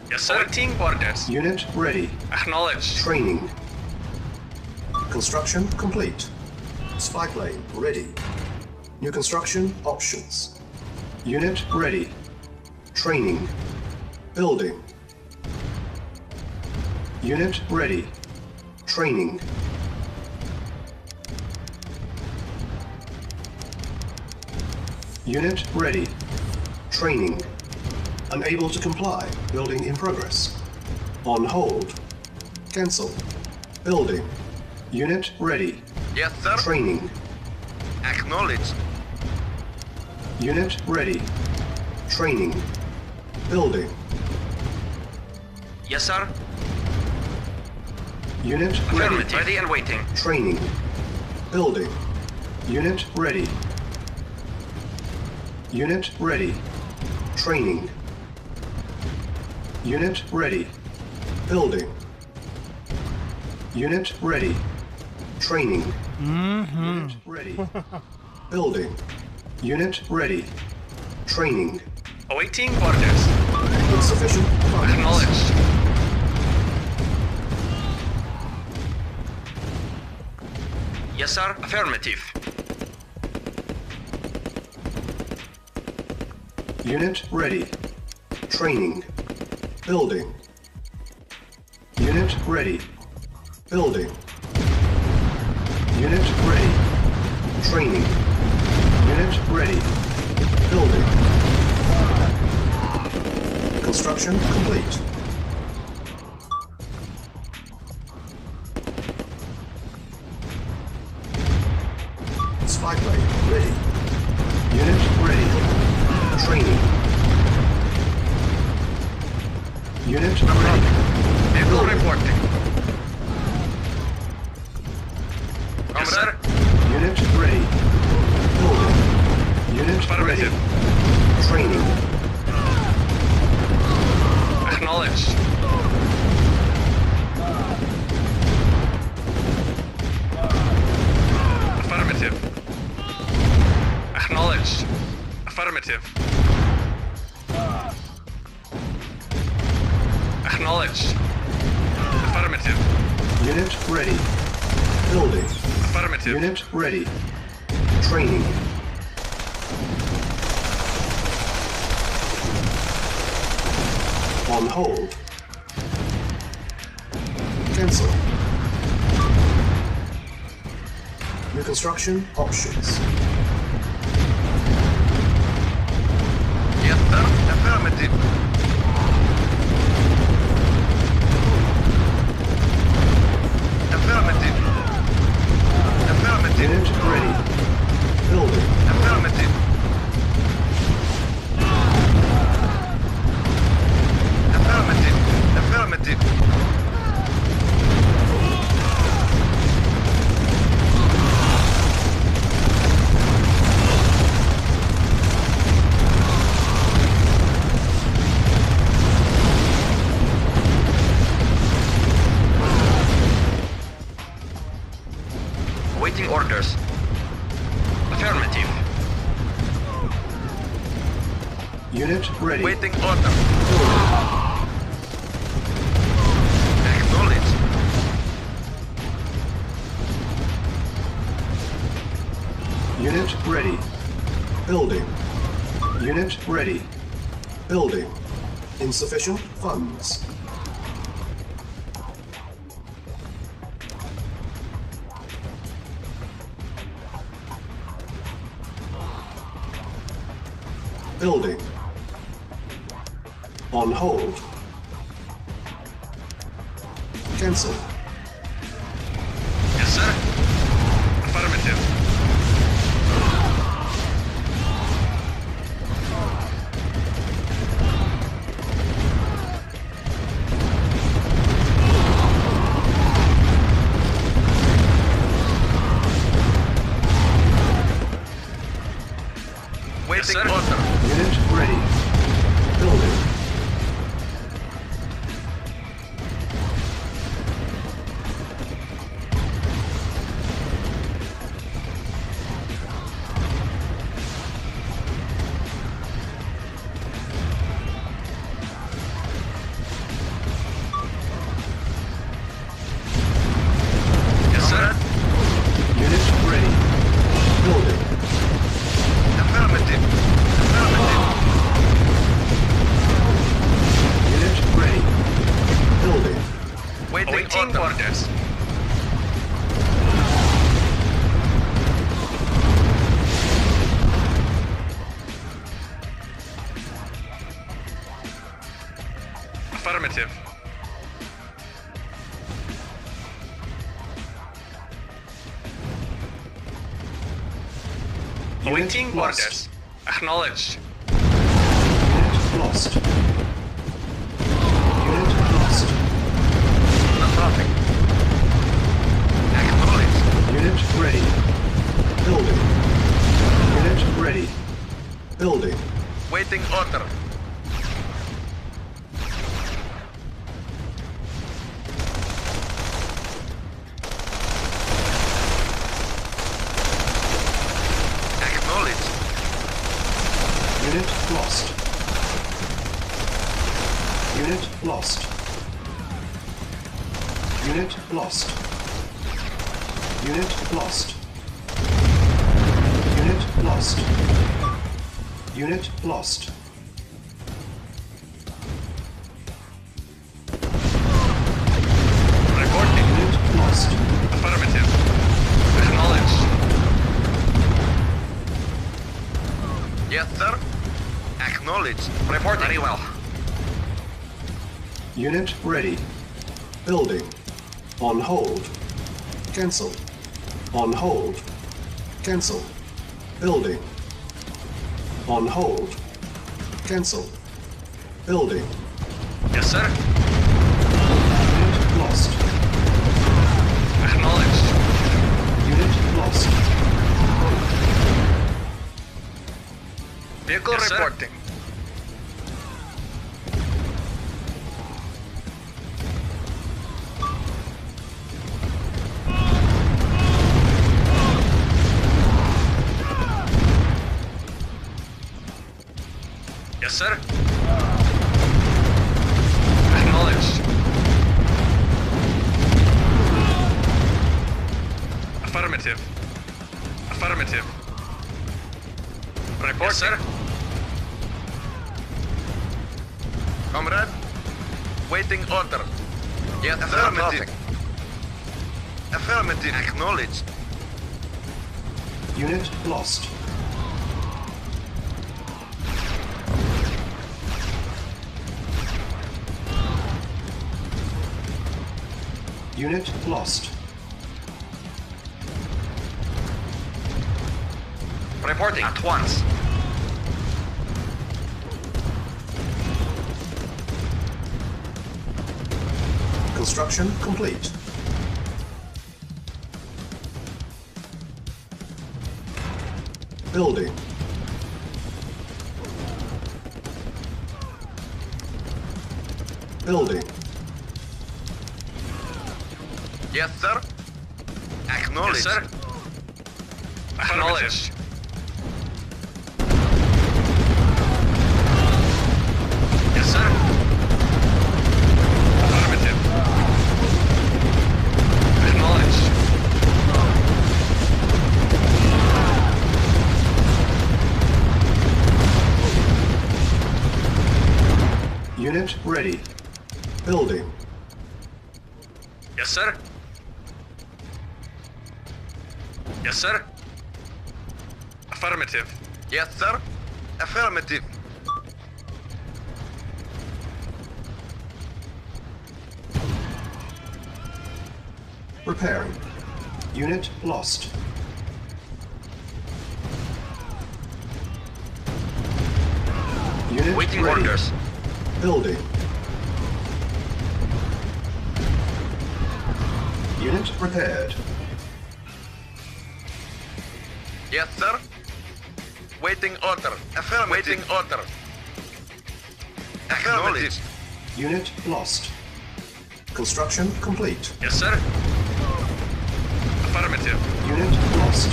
Yes, sir. Waiting orders. Unit ready. Acknowledged. Training. Construction complete. Spy plane ready. New construction options. Unit ready. Training. Building. Unit ready. Training. Unit ready. Training. Unable to comply. Building in progress. On hold. Cancel. Building. Unit ready. Yes, sir. Training. Acknowledged. Unit ready. Training. Building. Yes, sir. Unit ready. Affirmative. Ready and waiting. Training. Building. Unit ready. Unit ready. Training. Unit ready. Building. Unit ready. Training. Unit ready. Building. Unit ready. Training. Awaiting orders. Insufficient funds. Acknowledged. Yes, sir. Affirmative. Unit ready. Training. Building. Unit ready. Building. Unit ready. Training. Unit ready. Building. Construction complete. Spy plane ready. Unit ready. Training. Unit ready. Vehicle reporting. Yes, sir. Unit ready. Building. Unit ready. Affirmative. Training. Acknowledged. Affirmative. Acknowledged. Affirmative. Acknowledged. Affirmative. Unit ready. Building. Affirmative. Unit ready. Training. On hold. Cancel. New construction options. Yes, sir. Affirmative. Affirmative. Affirmative. Unit ready. Building. Affirmative. Affirmative. Affirmative. Awaiting orders. Affirmative. Unit ready. Waiting order. Acknowledged. Unit ready. Building. Unit ready. Building. Insufficient funds. Building. On hold. Cancel. Yes, sir. Affirmative. Waiting order. Unit ready. Building. Yes, sir. Unit ready. Building. Affirmative. Affirmative. Unit ready. Building. Waiting orders. Affirmative. Awaiting Unit lost. orders. Acknowledged. Unit lost. Unit lost. Nothing. Acknowledged. Unit ready. Building. Unit ready. Building. Waiting order. Acknowledged. Unit lost. Unit lost. Unit lost. Unit lost. Unit lost. Unit lost. Reporting. Unit lost. Affirmative. Acknowledged. Yes, sir. Acknowledged. Reporting. Very well. Unit ready. Building. On hold. Cancel. On hold. Cancel. Building. On hold. Cancel. Building. Yes, sir. Unit lost. Acknowledged. Unit lost. Vehicle Yes, sir. reporting. Yes, sir. Acknowledged. Affirmative. Affirmative. Report, yes, sir. Comrade, waiting order. Yes, affirmative. Affirmative. Acknowledged. Unit lost. Unit lost. Reporting at once. Construction complete. Building. Building. Yes, sir. Acknowledged. Yes, sir. Acknowledged. Yes, sir. Affirmative. Acknowledged. Unit ready. Building. Yes, sir. Yes, sir. Affirmative. Yes, sir. Affirmative. Repairing. Unit lost. Unit Waiting ready. orders. Building. Unit repaired. Yes, sir. Waiting order. Affirmative. Waiting order. Acknowledged. Unit lost. Construction complete. Yes, sir. Affirmative. Unit lost.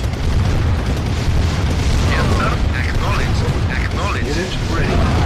Yes, sir. Acknowledged. Acknowledged. Unit ready.